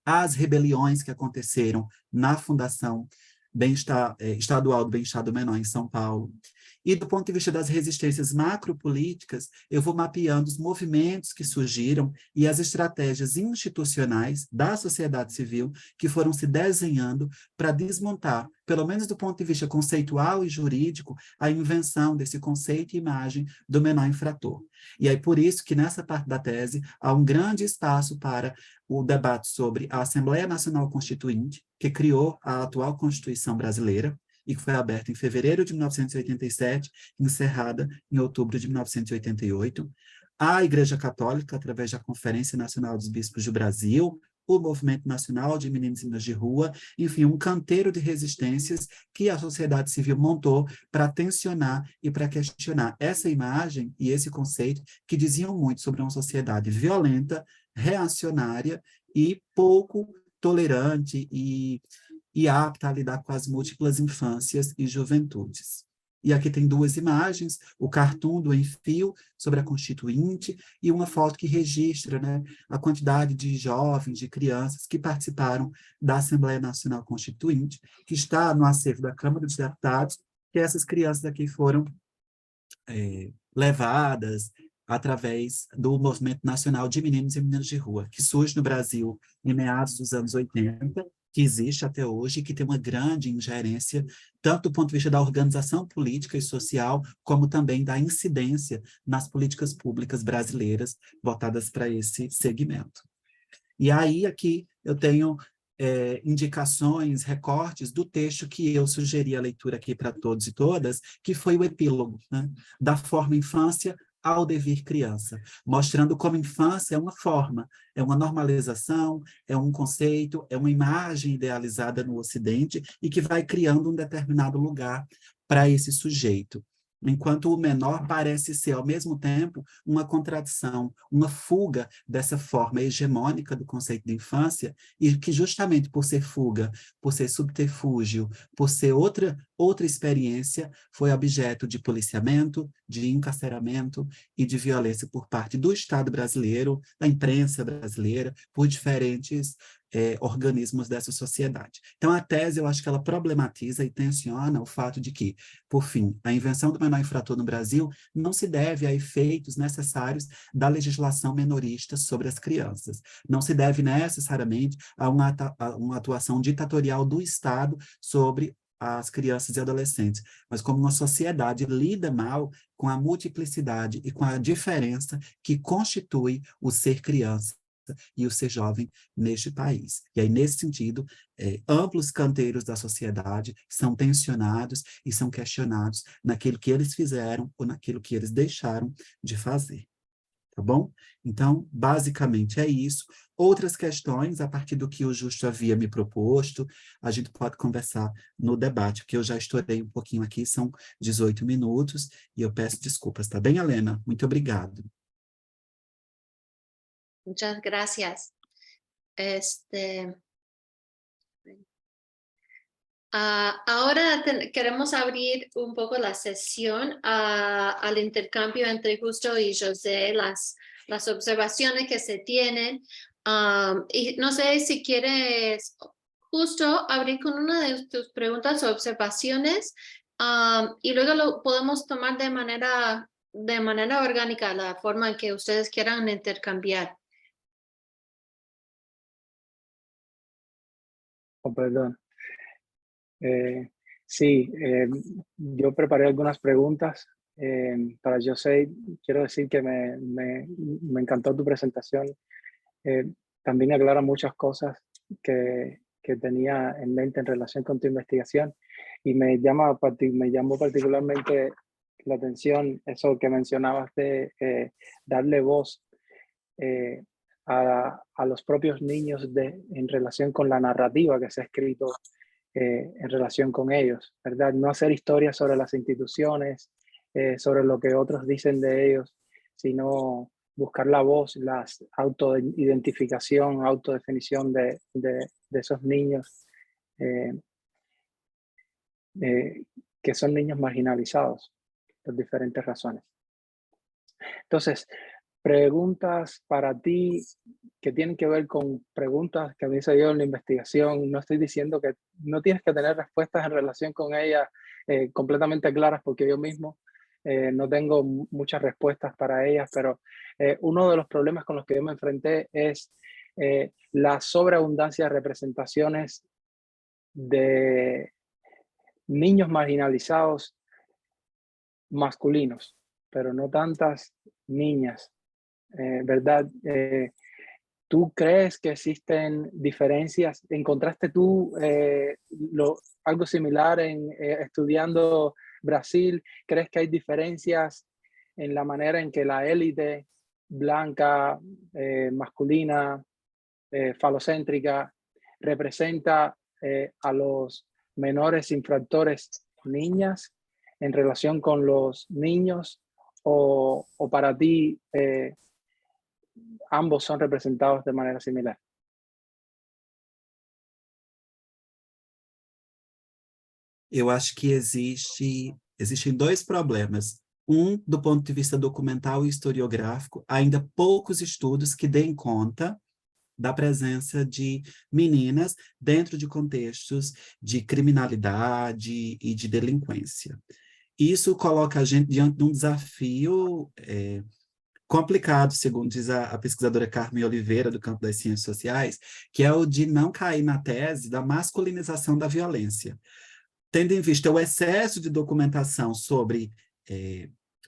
as rebeliões que aconteceram na Fundação Estadual do Bem-Estar do Menor, em São Paulo. E do ponto de vista das resistências macropolíticas, eu vou mapeando os movimentos que surgiram e as estratégias institucionais da sociedade civil que foram se desenhando para desmontar, pelo menos do ponto de vista conceitual e jurídico, a invenção desse conceito e imagem do menor infrator. E aí, por isso que nessa parte da tese há um grande espaço para o debate sobre a Assembleia Nacional Constituinte, que criou a atual Constituição brasileira, e que foi aberta em fevereiro de 1987, encerrada em outubro de 1988, a Igreja Católica, através da Conferência Nacional dos Bispos do Brasil, o Movimento Nacional de Meninos e Meninas de Rua, enfim, um canteiro de resistências que a sociedade civil montou para tensionar e para questionar essa imagem e esse conceito que diziam muito sobre uma sociedade violenta, reacionária e pouco tolerante e apta a lidar com as múltiplas infâncias e juventudes. E aqui tem duas imagens, o cartoon do Enfio sobre a Constituinte e uma foto que registra, né, a quantidade de jovens, de crianças que participaram da Assembleia Nacional Constituinte, que está no acervo da Câmara dos Deputados, que essas crianças aqui foram levadas através do Movimento Nacional de Meninos e Meninas de Rua, que surge no Brasil em meados dos anos 80, que existe até hoje e que tem uma grande ingerência, tanto do ponto de vista da organização política e social, como também da incidência nas políticas públicas brasileiras voltadas para esse segmento. E aí, aqui, eu tenho indicações, recortes do texto que eu sugeri a leitura aqui para todos e todas, que foi o epílogo, né, da forma infância ao devir criança, mostrando como infância é uma forma, é uma normalização, é um conceito, é uma imagem idealizada no Ocidente e que vai criando um determinado lugar para esse sujeito. Enquanto o menor parece ser, ao mesmo tempo, uma contradição, uma fuga dessa forma hegemônica do conceito de infância, e que justamente por ser fuga, por ser subterfúgio, por ser outra experiência, foi objeto de policiamento, de encarceramento e de violência por parte do Estado brasileiro, da imprensa brasileira, por diferentes organismos dessa sociedade. Então, a tese, eu acho que ela problematiza e tensiona o fato de que, por fim, a invenção do menor infrator no Brasil não se deve a efeitos necessários da legislação menorista sobre as crianças. Não se deve necessariamente a uma atuação ditatorial do Estado sobre as crianças e adolescentes, mas como uma sociedade lida mal com a multiplicidade e com a diferença que constitui o ser criança e o ser jovem neste país. E aí, nesse sentido, amplos canteiros da sociedade são tensionados e são questionados naquilo que eles fizeram ou naquilo que eles deixaram de fazer. Tá bom? Então, basicamente é isso. Outras questões, a partir do que o Justo havia me proposto, a gente pode conversar no debate, porque eu já estourei um pouquinho aqui, são 18 minutos, e eu peço desculpas, tá bem, Helena? Muito obrigado. Muchas gracias. Ahora queremos abrir un poco la sesión al intercambio entre Justo y José, las observaciones que se tienen. Y no sé si quieres, Justo, abrir con una de tus preguntas o observaciones y luego lo podemos tomar de manera orgánica, la forma en que ustedes quieran intercambiar. Oh, perdón. Sí, yo preparé algunas preguntas para José. Quiero decir que me encantó tu presentación. También aclara muchas cosas que tenía en mente en relación con tu investigación y me llamó particularmente la atención eso que mencionabas de darle voz a los propios niños en relación con la narrativa que se ha escrito en relación con ellos, ¿verdad? No hacer historias sobre las instituciones, sobre lo que otros dicen de ellos, sino buscar la voz, la autoidentificación, autodefinición de esos niños que son niños marginalizados por diferentes razones. Entonces, preguntas para ti que tienen que ver con preguntas que a mí se dio en la investigación. No estoy diciendo que no tienes que tener respuestas en relación con ellas completamente claras, porque yo mismo no tengo muchas respuestas para ellas, pero uno de los problemas con los que yo me enfrenté es la sobreabundancia de representaciones de niños marginalizados masculinos, pero no tantas niñas, ¿verdad? ¿Tú crees que existen diferencias? ¿Encontraste tú algo similar estudiando Brasil? ¿Crees que hay diferencias en la manera en que la élite blanca, masculina, falocéntrica, representa a los menores infractores niñas en relación con los niños? ¿O para ti ambos son representados de manera similar? Eu acho que existem dois problemas. Do ponto de vista documental e historiográfico, ainda poucos estudos que deem conta da presença de meninas dentro de contextos de criminalidade e de delinquência. Isso coloca a gente diante de um desafio complicado, segundo diz a pesquisadora Carmen Oliveira, do campo das ciências sociais, que é o de não cair na tese da masculinização da violência. Tendo em vista o excesso de documentação sobre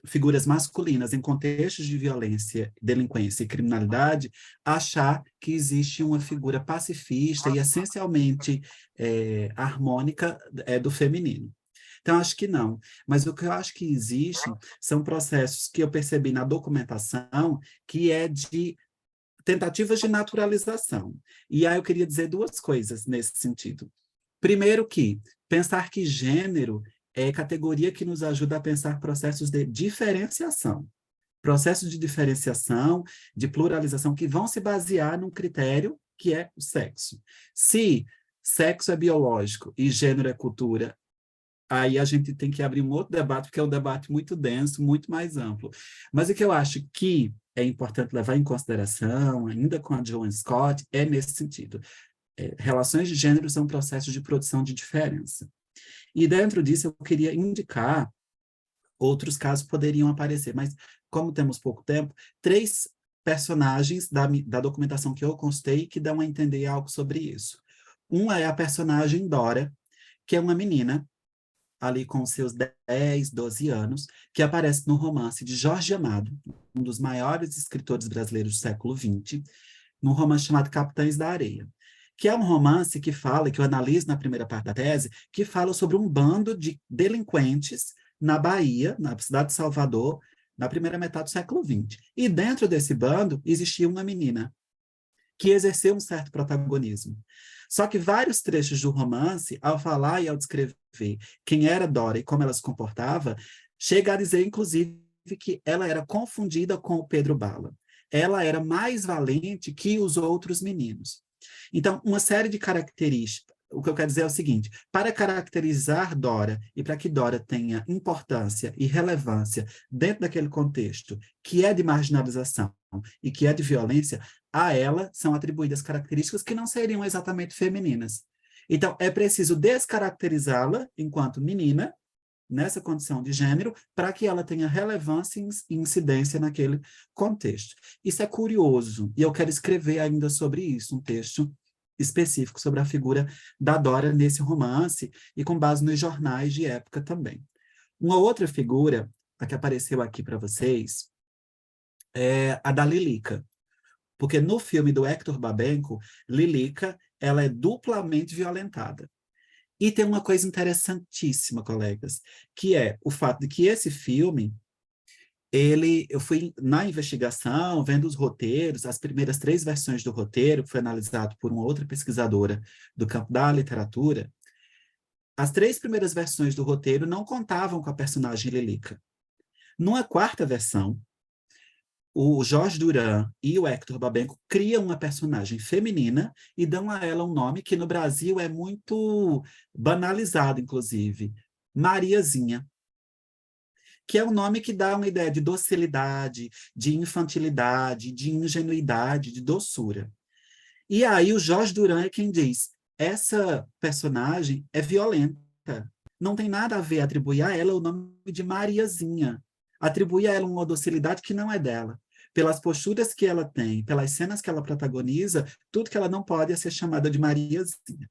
figuras masculinas em contextos de violência, delinquência e criminalidade, achar que existe uma figura pacifista e essencialmente harmônica do feminino. Então, acho que não. Mas o que eu acho que existe são processos que eu percebi na documentação que é de tentativas de naturalização. E aí eu queria dizer duas coisas nesse sentido. Primeiro que pensar que gênero é categoria que nos ajuda a pensar processos de diferenciação. Processos de diferenciação, de pluralização, que vão se basear num critério que é o sexo. Se sexo é biológico e gênero é cultura, aí a gente tem que abrir um outro debate, porque é um debate muito denso, muito mais amplo. Mas o que eu acho que é importante levar em consideração, ainda com a Joan Scott, é nesse sentido. Relações de gênero são processos de produção de diferença. E dentro disso eu queria indicar outros casos que poderiam aparecer, mas como temos pouco tempo, 3 personagens da documentação que eu consultei que dão a entender algo sobre isso. Uma é a personagem Dora, que é uma menina, ali com seus 10, 12 anos, que aparece no romance de Jorge Amado, um dos maiores escritores brasileiros do século XX, num romance chamado Capitães da Areia, que é um romance que fala, que eu analiso na primeira parte da tese, que fala sobre um bando de delinquentes na Bahia, na cidade de Salvador, na primeira metade do século XX. E dentro desse bando existia uma menina que exerceu um certo protagonismo. Só que vários trechos do romance, ao falar e ao descrever quem era Dora e como ela se comportava, chega a dizer, inclusive, que ela era confundida com o Pedro Bala. Ela era mais valente que os outros meninos. Então, uma série de características. O que eu quero dizer é o seguinte: para caracterizar Dora e para que Dora tenha importância e relevância dentro daquele contexto que é de marginalização e que é de violência, a ela são atribuídas características que não seriam exatamente femininas. Então, é preciso descaracterizá-la enquanto menina, nessa condição de gênero, para que ela tenha relevância e incidência naquele contexto. Isso é curioso, e eu quero escrever ainda sobre isso, um texto específico sobre a figura da Dora nesse romance, e com base nos jornais de época também. Uma outra figura, a que apareceu aqui para vocês, é a da Lilica. Porque no filme do Hector Babenco, Lilica, ela é duplamente violentada. E tem uma coisa interessantíssima, colegas, que é o fato de que esse filme, eu fui na investigação, vendo os roteiros, as primeiras 3 versões do roteiro, que foi analisado por uma outra pesquisadora do campo da literatura, as 3 primeiras versões do roteiro não contavam com a personagem Lilica. Numa 4ª versão, o Jorge Duran e o Hector Babenco criam uma personagem feminina e dão a ela um nome que no Brasil é muito banalizado, inclusive, Mariazinha, que é um nome que dá uma ideia de docilidade, de infantilidade, de ingenuidade, de doçura. E aí o Jorge Duran é quem diz: essa personagem é violenta, não tem nada a ver atribuir a ela o nome de Mariazinha, atribui a ela uma docilidade que não é dela. Pelas posturas que ela tem, pelas cenas que ela protagoniza, tudo que ela não pode é ser chamada de Mariazinha.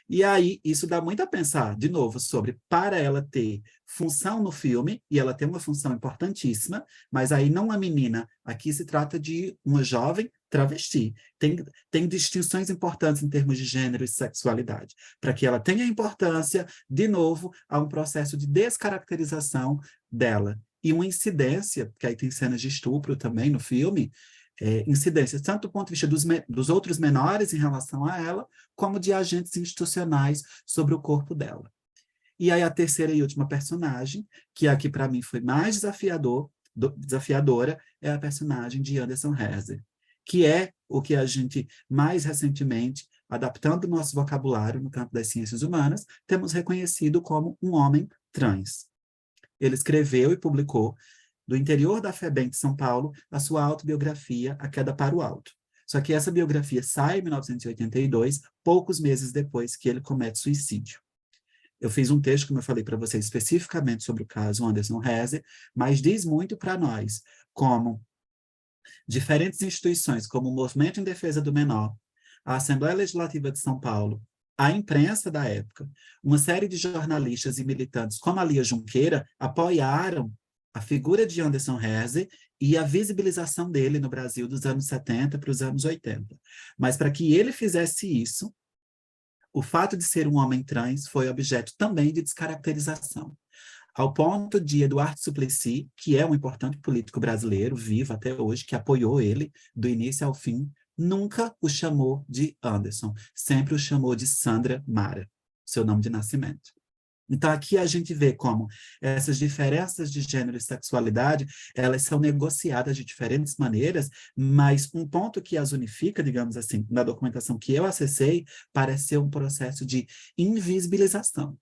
E aí, isso dá muito a pensar, de novo, sobre para ela ter função no filme, e ela tem uma função importantíssima, mas aí não a menina, aqui se trata de uma jovem travesti. Tem distinções importantes em termos de gênero e sexualidade. Para que ela tenha importância, de novo, há um processo de descaracterização dela. E uma incidência, que aí tem cenas de estupro também no filme, incidências tanto do ponto de vista dos outros menores em relação a ela, como de agentes institucionais sobre o corpo dela. E aí a terceira e última personagem, que aqui para mim foi mais desafiadora, é a personagem de Anderson Herzer, que é o que a gente mais recentemente, adaptando o nosso vocabulário no campo das ciências humanas, temos reconhecido como um homem trans. Ele escreveu e publicou, do interior da FEBEM de São Paulo, a sua autobiografia, A Queda para o Alto. Só que essa biografia sai em 1982, poucos meses depois que ele comete suicídio. Eu fiz um texto, como eu falei para vocês, especificamente sobre o caso Anderson Herzer, mas diz muito para nós como diferentes instituições, como o Movimento em Defesa do Menor, a Assembleia Legislativa de São Paulo, a imprensa da época, uma série de jornalistas e militantes, como a Lia Junqueira, apoiaram a figura de Anderson Herzer e a visibilização dele no Brasil dos anos 70 para os anos 80. Mas para que ele fizesse isso, o fato de ser um homem trans foi objeto também de descaracterização. Ao ponto de Eduardo Suplicy, que é um importante político brasileiro, vivo até hoje, que apoiou ele do início ao fim, nunca o chamou de Anderson, sempre o chamou de Sandra Mara, seu nome de nascimento. Então, aqui a gente vê como essas diferenças de gênero e sexualidade, elas são negociadas de diferentes maneiras, mas um ponto que as unifica, digamos assim, na documentação que eu acessei, parece ser um processo de invisibilização,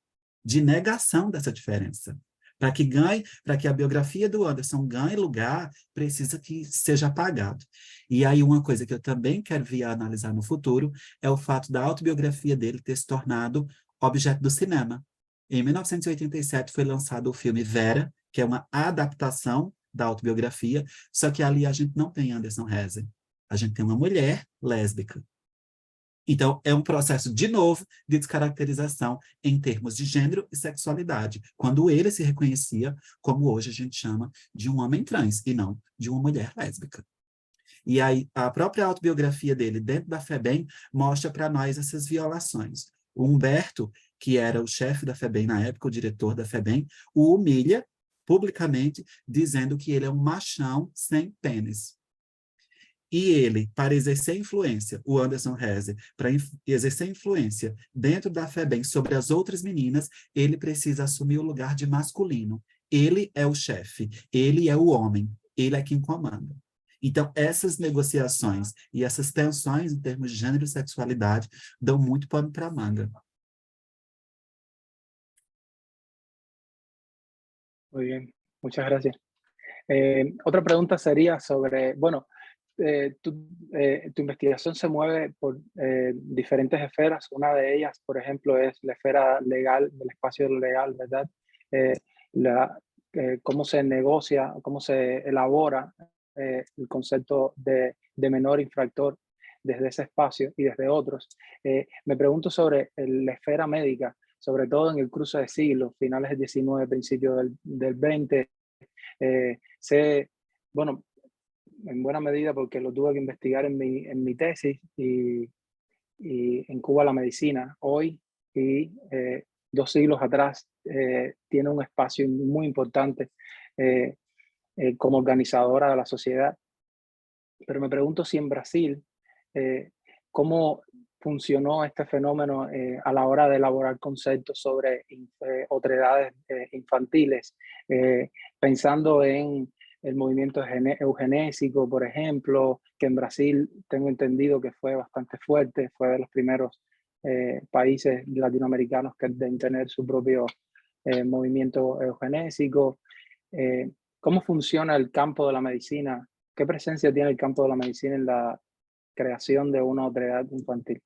de negação dessa diferença. Para que a biografia do Anderson ganhe lugar, precisa que seja apagado. E aí uma coisa que eu também quero vir a analisar no futuro é o fato da autobiografia dele ter se tornado objeto do cinema. Em 1987 foi lançado o filme Vera, que é uma adaptação da autobiografia, só que ali a gente não tem Anderson Herzer. A gente tem uma mulher lésbica. Então, é um processo, de novo, de descaracterização em termos de gênero e sexualidade, quando ele se reconhecia como hoje a gente chama de um homem trans, e não de uma mulher lésbica. E aí, a própria autobiografia dele, dentro da FEBEM, mostra para nós essas violações. O Humberto, que era o chefe da FEBEM na época, o diretor da FEBEM, o humilha publicamente, dizendo que ele é um machão sem pênis. E ele, para exercer influência, o Anderson Rezer, para exercer influência dentro da FEBEM sobre as outras meninas, ele precisa assumir o lugar de masculino. Ele é o chefe, ele é o homem, ele é quem comanda. Então, essas negociações e essas tensões em termos de gênero e sexualidade dão muito pano para a manga. Muy bien, muchas gracias. Otra pregunta sería sobre, bueno, tu investigación se mueve por diferentes esferas. Una de ellas, por ejemplo, es la esfera legal, del espacio legal, ¿verdad? Eh, cómo se negocia, cómo se elabora el concepto de menor infractor desde ese espacio y desde otros. Me pregunto sobre la esfera médica, sobre todo en el cruce de siglos, finales del 19, principios del 20. Bueno, en buena medida porque lo tuve que investigar en mi tesis y en Cuba la medicina hoy y 2 siglos atrás tiene un espacio muy importante como organizadora de la sociedad. Pero me pregunto si en Brasil, cómo funcionó este fenómeno a la hora de elaborar conceptos sobre otredades infantiles, pensando en el movimiento eugenésico, por ejemplo, que en Brasil tengo entendido que fue bastante fuerte, fue de los primeros países latinoamericanos que deben tener su propio movimiento eugenésico. ¿Cómo funciona el campo de la medicina? ¿Qué presencia tiene el campo de la medicina en la creación de una otredad infantil?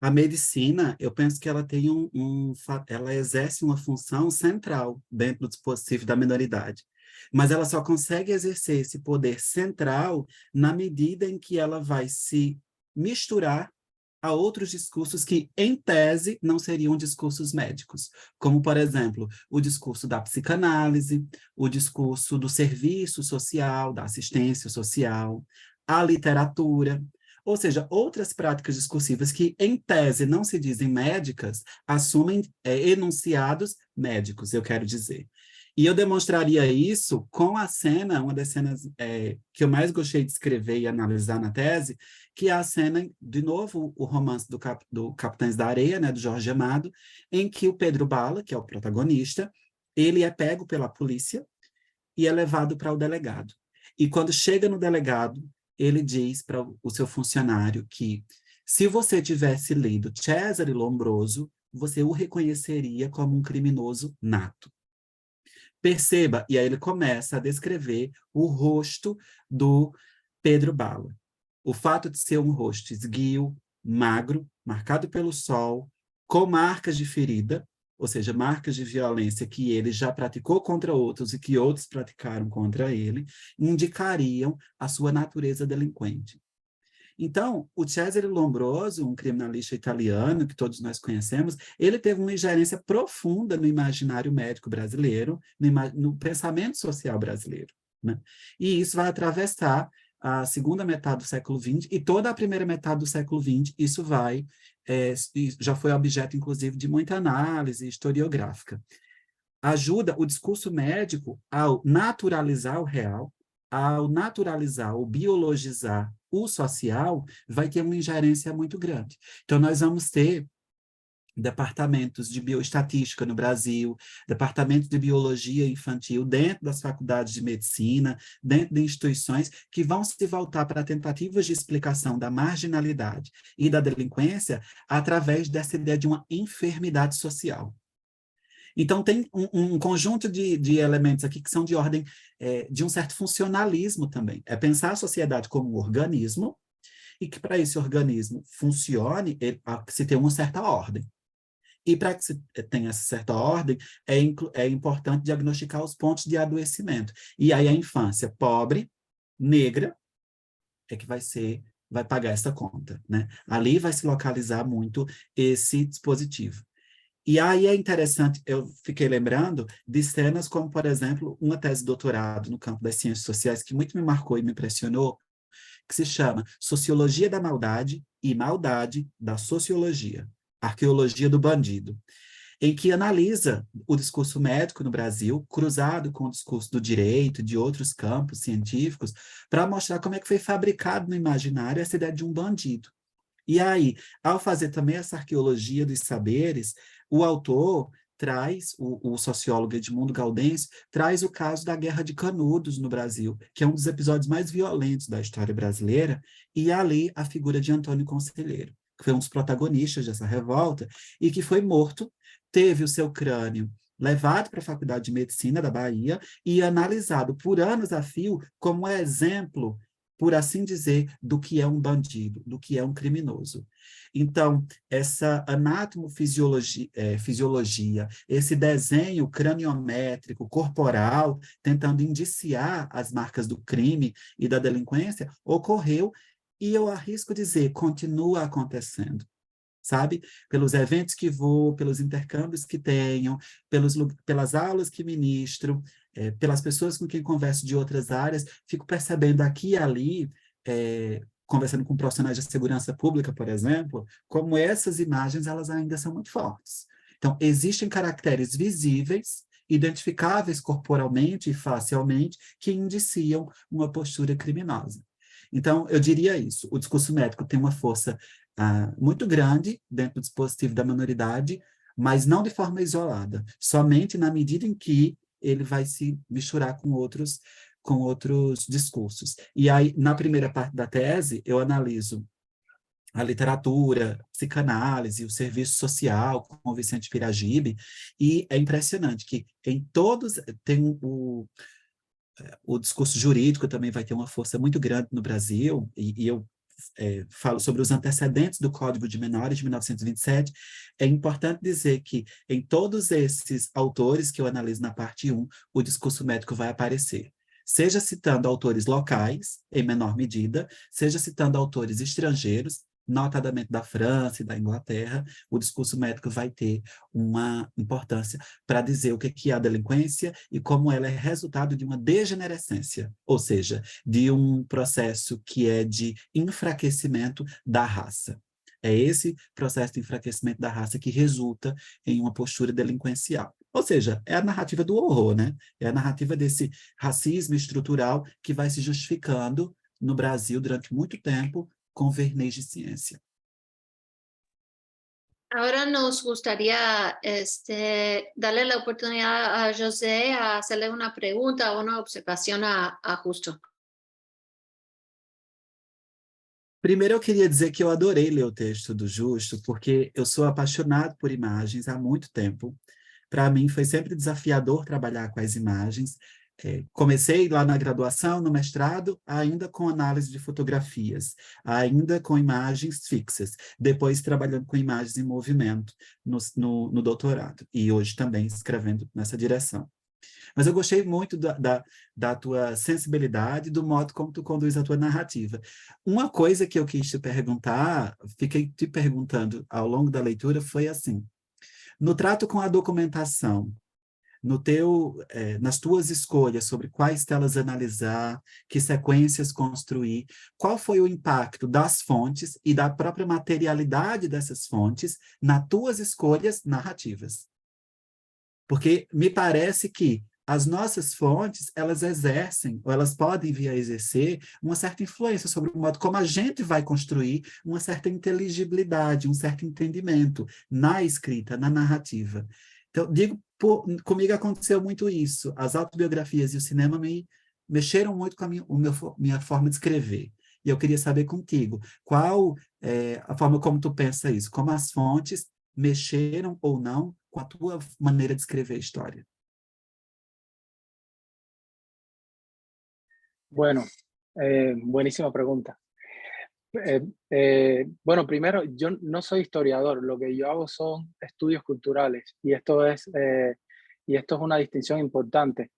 A medicina, eu penso que ela tem ela exerce uma função central dentro do dispositivo da minoridade, mas ela só consegue exercer esse poder central na medida em que ela vai se misturar a outros discursos que, em tese, não seriam discursos médicos, como, por exemplo, o discurso da psicanálise, o discurso do serviço social, da assistência social, a literatura, ou seja, outras práticas discursivas que, em tese, não se dizem médicas, assumem enunciados médicos, eu quero dizer. E eu demonstraria isso com a cena, uma das cenas que eu mais gostei de escrever e analisar na tese, que é a cena, de novo, o romance do Capitães da Areia, né, do Jorge Amado, em que o Pedro Bala, que é o protagonista, ele é pego pela polícia e é levado para o delegado. E quando chega no delegado, ele diz para o seu funcionário que, se você tivesse lido Cesare Lombroso, você o reconheceria como um criminoso nato. Perceba, e aí ele começa a descrever o rosto do Pedro Bala. O fato de ser um rosto esguio, magro, marcado pelo sol, com marcas de ferida, ou seja, marcas de violência que ele já praticou contra outros e que outros praticaram contra ele, indicariam a sua natureza delinquente. Então, o Cesare Lombroso, um criminalista italiano que todos nós conhecemos, ele teve uma ingerência profunda no imaginário médico brasileiro, no pensamento social brasileiro, né? E isso vai atravessar a segunda metade do século XX e toda a primeira metade do século XX, isso já foi objeto, inclusive, de muita análise historiográfica. Ajuda o discurso médico ao naturalizar o real, ao naturalizar ou biologizar o social, vai ter uma ingerência muito grande. Então, nós vamos ter departamentos de bioestatística no Brasil, departamentos de biologia infantil dentro das faculdades de medicina, dentro de instituições que vão se voltar para tentativas de explicação da marginalidade e da delinquência através dessa ideia de uma enfermidade social. Então, tem um conjunto de elementos aqui que são de ordem de um certo funcionalismo também. É pensar a sociedade como um organismo e que, para esse organismo funcione, se tem uma certa ordem. E para que se tenha essa certa ordem, é importante diagnosticar os pontos de adoecimento. E aí a infância pobre, negra, é que vai pagar essa conta, né? Ali vai se localizar muito esse dispositivo. E aí é interessante, eu fiquei lembrando de cenas como, por exemplo, uma tese de doutorado no campo das ciências sociais que muito me marcou e me impressionou, que se chama Sociologia da Maldade e Maldade da Sociologia, Arqueologia do Bandido, em que analisa o discurso médico no Brasil, cruzado com o discurso do direito, de outros campos científicos, para mostrar como é que foi fabricado no imaginário essa ideia de um bandido. E aí, ao fazer também essa arqueologia dos saberes, o autor traz, o sociólogo Edmundo Gaudêncio, traz o caso da Guerra de Canudos no Brasil, que é um dos episódios mais violentos da história brasileira, e ali a figura de Antônio Conselheiro, que foi um dos protagonistas dessa revolta, e que foi morto, teve o seu crânio levado para a Faculdade de Medicina da Bahia e analisado por anos a fio como exemplo, por assim dizer, do que é um bandido, do que é um criminoso. Então, essa fisiologia, esse desenho craniométrico, corporal, tentando indiciar as marcas do crime e da delinquência, ocorreu e eu arrisco dizer, continua acontecendo. Sabe? Pelos eventos que vou, pelos intercâmbios que tenho, pelas aulas que ministro, pelas pessoas com quem converso de outras áreas, fico percebendo aqui e ali, conversando com profissionais de segurança pública, por exemplo, como essas imagens elas ainda são muito fortes. Então, existem caracteres visíveis, identificáveis corporalmente e facialmente, que indiciam uma postura criminosa. Então, eu diria isso, o discurso médico tem uma força muito grande dentro do dispositivo da minoridade, mas não de forma isolada, somente na medida em que ele vai se misturar com outros discursos. E aí, na primeira parte da tese, eu analiso a literatura, psicanálise, o serviço social, com o Vicente Piragibe, e é impressionante que em todos tem o discurso jurídico também vai ter uma força muito grande no Brasil, e eu falo sobre os antecedentes do Código de Menores de 1927, é importante dizer que em todos esses autores que eu analiso na parte 1, o discurso médico vai aparecer. Seja citando autores locais, em menor medida, seja citando autores estrangeiros, notadamente da França e da Inglaterra, o discurso médico vai ter uma importância para dizer o que é a delinquência e como ela é resultado de uma degenerescência, ou seja, de um processo que é de enfraquecimento da raça. É esse processo de enfraquecimento da raça que resulta em uma postura delinquencial. Ou seja, é a narrativa do horror, né? É a narrativa desse racismo estrutural que vai se justificando no Brasil durante muito tempo com verniz de ciência. Ahora nos gustaría darle la oportunidad a José a hacerle una pregunta o una observación a Justo. Primeiro, eu queria dizer que eu adorei ler o texto do Justo, porque eu sou apaixonado por imagens há muito tempo. Para mim, foi sempre desafiador trabalhar com as imagens. Comecei lá na graduação, no mestrado, ainda com análise de fotografias, ainda com imagens fixas, depois trabalhando com imagens em movimento no doutorado, e hoje também escrevendo nessa direção. Mas eu gostei muito da tua sensibilidade, do modo como tu conduz a tua narrativa. Uma coisa que eu quis te perguntar, fiquei te perguntando ao longo da leitura, foi assim, no trato com a documentação, nas tuas escolhas sobre quais telas analisar, que sequências construir, qual foi o impacto das fontes e da própria materialidade dessas fontes nas tuas escolhas narrativas? Porque me parece que as nossas fontes, elas exercem, ou elas podem vir a exercer, uma certa influência sobre o modo como a gente vai construir uma certa inteligibilidade, um certo entendimento na escrita, na narrativa. Então, comigo aconteceu muito isso. As autobiografias e o cinema me mexeram muito com minha forma de escrever. E eu queria saber contigo, qual é a forma como tu pensa isso? Como as fontes mexeram ou não com a tua maneira de escrever a história? Bueno, buenísima pregunta. Bueno, primero, yo no soy historiador, lo que yo hago son estudios culturales y esto es una distinción importante,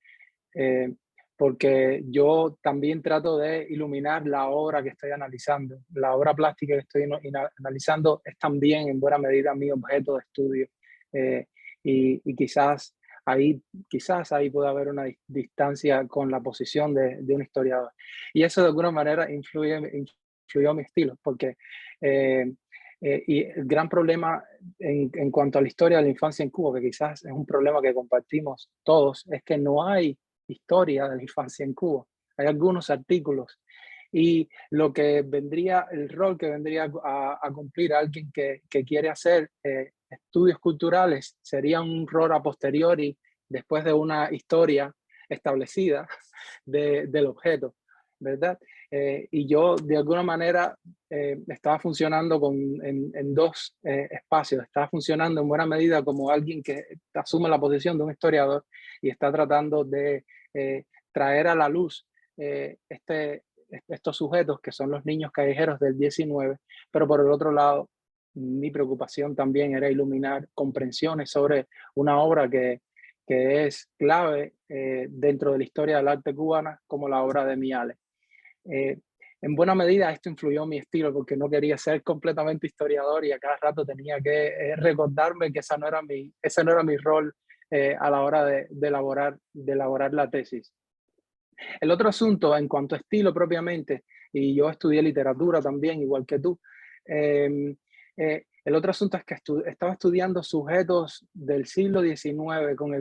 porque yo también trato de iluminar la obra que estoy analizando. La obra plástica que estoy analizando es también en buena medida mi objeto de estudio y quizás ahí puede haber una distancia con la posición de un historiador. Y eso de alguna manera influyó en mi estilo, porque y el gran problema en cuanto a la historia de la infancia en Cuba, que quizás es un problema que compartimos todos, es que no hay historia de la infancia en Cuba. Hay algunos artículos y el rol que vendría a cumplir alguien que quiere hacer estudios culturales sería un rol a posteriori después de una historia establecida del objeto, ¿verdad? Y yo de alguna manera estaba funcionando en dos espacios. Estaba funcionando en buena medida como alguien que asume la posición de un historiador y está tratando de traer a la luz estos sujetos que son los niños callejeros del 19, pero por el otro lado, mi preocupación también era iluminar comprensiones sobre una obra que es clave dentro de la historia del arte cubana, como la obra de Miale. En buena medida esto influyó en mi estilo porque no quería ser completamente historiador y a cada rato tenía que recordarme que ese no era mi rol a la hora de elaborar la tesis. El otro asunto en cuanto a estilo propiamente, y yo estudié literatura también, igual que tú, el otro asunto es que estaba estudiando sujetos del siglo XIX con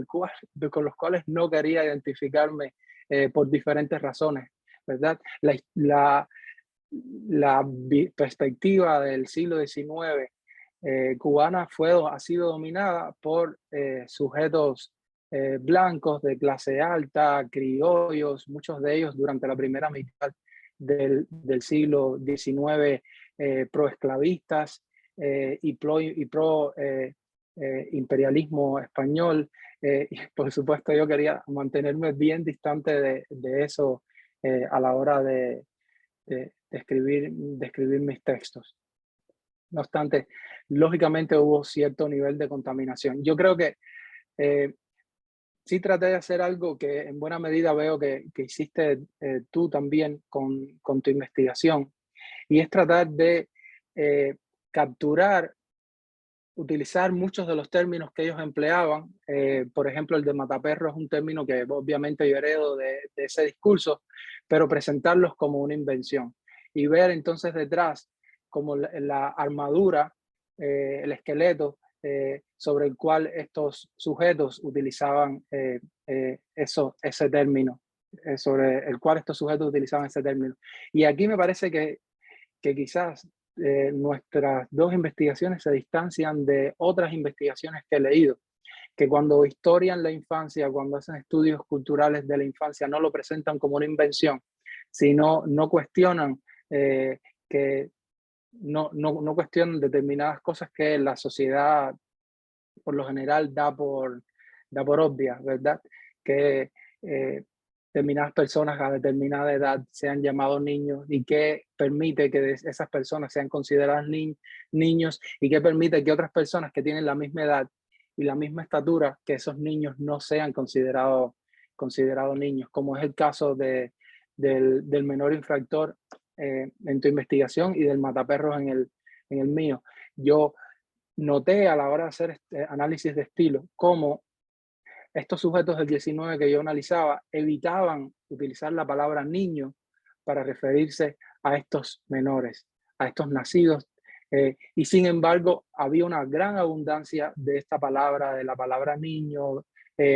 los cuales no quería identificarme por diferentes razones, ¿verdad? La perspectiva del siglo XIX cubana ha sido dominada por sujetos blancos de clase alta, criollos, muchos de ellos durante la primera mitad del siglo XIX, proesclavistas y pro imperialismo español. Y por supuesto yo quería mantenerme bien distante de eso a la hora de escribir mis textos. No obstante, lógicamente hubo cierto nivel de contaminación. Yo creo que sí traté de hacer algo que en buena medida veo que hiciste tú también con tu investigación, y es tratar de utilizar muchos de los términos que ellos empleaban. Por ejemplo, el de mataperro es un término que obviamente yo heredo de ese discurso, pero presentarlos como una invención y ver entonces detrás como la armadura, el esqueleto sobre el cual estos sujetos utilizaban ese término, sobre el cual estos sujetos utilizaban ese término. Y aquí me parece que quizás nuestras dos investigaciones se distancian de otras investigaciones que he leído, que cuando historian la infancia, cuando hacen estudios culturales de la infancia, no lo presentan como una invención, sino no cuestionan no cuestionan determinadas cosas que la sociedad por lo general da por obvias, ¿verdad? Que determinadas personas a determinada edad sean llamados niños, y que permite que esas personas sean consideradas niños, y que permite que otras personas que tienen la misma edad y la misma estatura que esos niños no sean considerados niños, como es el caso del menor infractor en tu investigación y del mataperros en el mío. Yo noté a la hora de hacer análisis de estilo cómo estos sujetos del 19 que yo analizaba evitaban utilizar la palabra niño para referirse a estos menores, a estos nacidos, y sin embargo había una gran abundancia de esta palabra, de la palabra niño,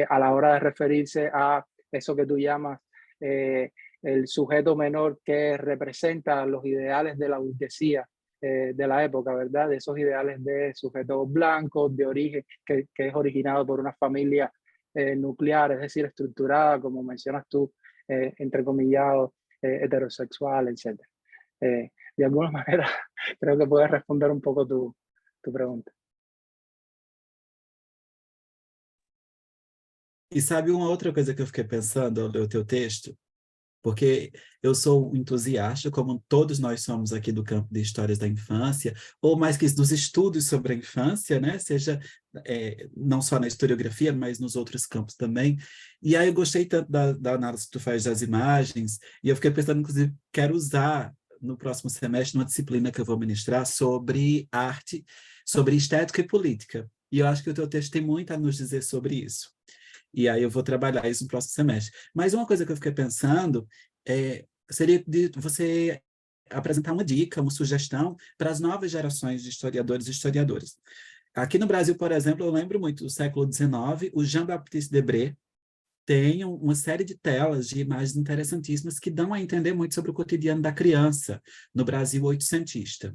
a la hora de referirse a eso que tú llamas el sujeto menor, que representa los ideales de la burguesía de la época, ¿verdad? De esos ideales de sujetos blancos, de origen, que es originado por una familia nuclear, es decir, estructurada, como mencionas tú, entrecomillado, heterosexual, etc. De alguna manera, creo que puedes responder un poco tu pregunta. E sabe uma outra coisa que eu fiquei pensando ao ler o teu texto? Porque eu sou um entusiasta, como todos nós somos aqui do campo de histórias da infância, ou mais que isso, dos estudos sobre a infância, né? Seja não só na historiografia, mas nos outros campos também. E aí eu gostei tanto da análise que tu faz das imagens, e eu fiquei pensando, inclusive, quero usar no próximo semestre uma disciplina que eu vou ministrar sobre arte, sobre estética e política. E eu acho que o teu texto tem muito a nos dizer sobre isso. E aí eu vou trabalhar isso no próximo semestre. Mas uma coisa que eu fiquei pensando seria de você apresentar uma dica, uma sugestão para as novas gerações de historiadores e historiadoras. Aqui no Brasil, por exemplo, eu lembro muito do século XIX, o Jean-Baptiste Debré tem uma série de telas, de imagens interessantíssimas que dão a entender muito sobre o cotidiano da criança no Brasil oitocentista.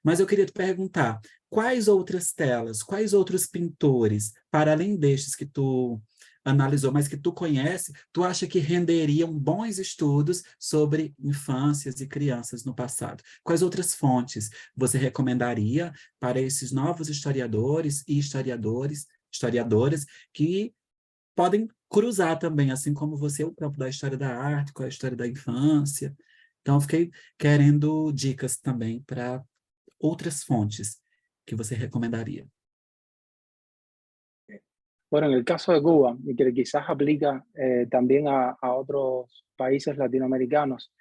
Mas eu queria te perguntar, quais outras telas, quais outros pintores, para além destes que tu analisou, mas que tu conhece, tu acha que renderiam bons estudos sobre infâncias e crianças no passado? Quais outras fontes você recomendaria para esses novos historiadores e historiadoras que podem cruzar também, assim como você, o campo da história da arte com a história da infância? Então, eu fiquei querendo dicas também para outras fontes que você recomendaría. Bueno, en el caso de Cuba, y que quizás aplica también a otros países latinoamericanos,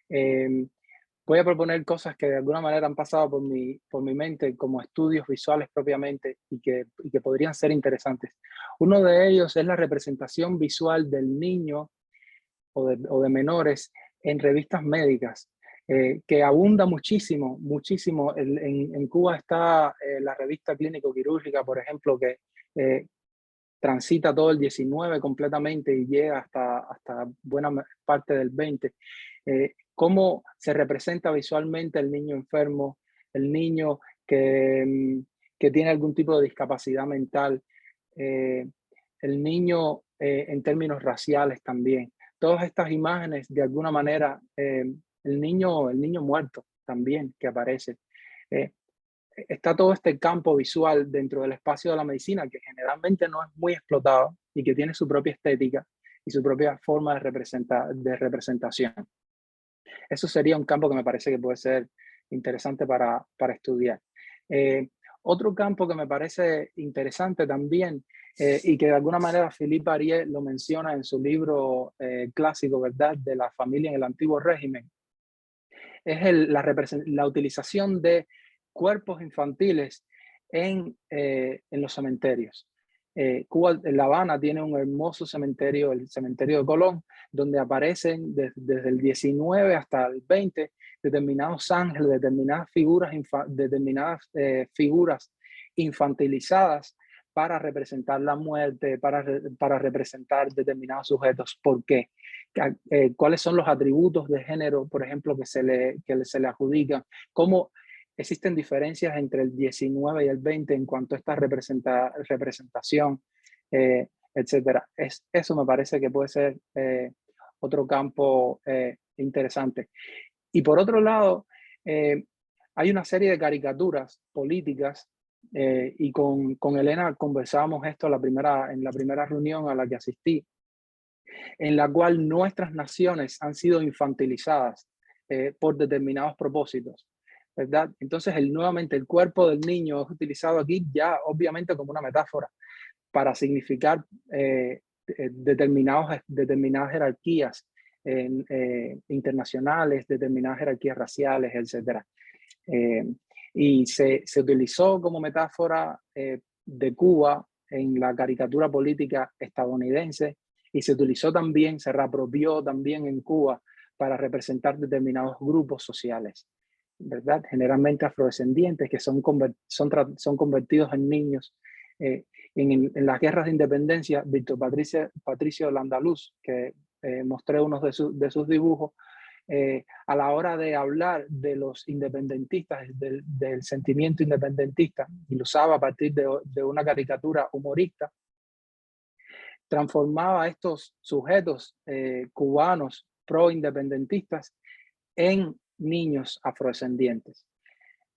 voy a proponer cosas que de alguna manera han pasado por mi mente como estudios visuales propiamente y que podrían ser interesantes. Uno de ellos es la representación visual del niño o de menores en revistas médicas, que abunda muchísimo, muchísimo. En Cuba está la revista clínico-quirúrgica, por ejemplo, que transita todo el 19 completamente y llega hasta buena parte del 20. Cómo se representa visualmente el niño enfermo, el niño que tiene algún tipo de discapacidad mental, el niño en términos raciales también. Todas estas imágenes, de alguna manera, el niño muerto también que aparece. Está todo este campo visual dentro del espacio de la medicina que generalmente no es muy explotado y que tiene su propia estética y su propia forma de representación. Eso sería un campo que me parece que puede ser interesante para estudiar. Otro campo que me parece interesante también y que de alguna manera Philippe Arié lo menciona en su libro clásico, ¿verdad?, de la familia en el antiguo régimen, es la utilización de cuerpos infantiles en los cementerios. Cuba, La Habana tiene un hermoso cementerio, el cementerio de Colón, donde aparecen desde el 19 hasta el 20 determinados ángeles, determinadas figuras infantilizadas para representar la muerte, para representar determinados sujetos. ¿Por qué? ¿Cuáles son los atributos de género, por ejemplo, que se le adjudican? ¿Cómo existen diferencias entre el 19 y el 20 en cuanto a esta representación, etcétera? Eso me parece que puede ser otro campo interesante. Y por otro lado, hay una serie de caricaturas políticas y con Elena conversábamos esto en la primera reunión a la que asistí, en la cual nuestras naciones han sido infantilizadas por determinados propósitos, ¿verdad? Entonces, nuevamente, el cuerpo del niño es utilizado aquí ya obviamente como una metáfora para significar determinadas jerarquías internacionales, determinadas jerarquías raciales, etc. Y se utilizó como metáfora de Cuba en la caricatura política estadounidense, y se utilizó también, se reapropió también en Cuba para representar determinados grupos sociales, ¿verdad? Generalmente afrodescendientes que son convertidos en niños. En las guerras de independencia, Víctor Patricio Landaluz, que mostré unos de sus dibujos, a la hora de hablar de los independentistas, del sentimiento independentista, y lo usaba a partir de una caricatura humorista, transformaba a estos sujetos cubanos pro-independentistas en niños afrodescendientes,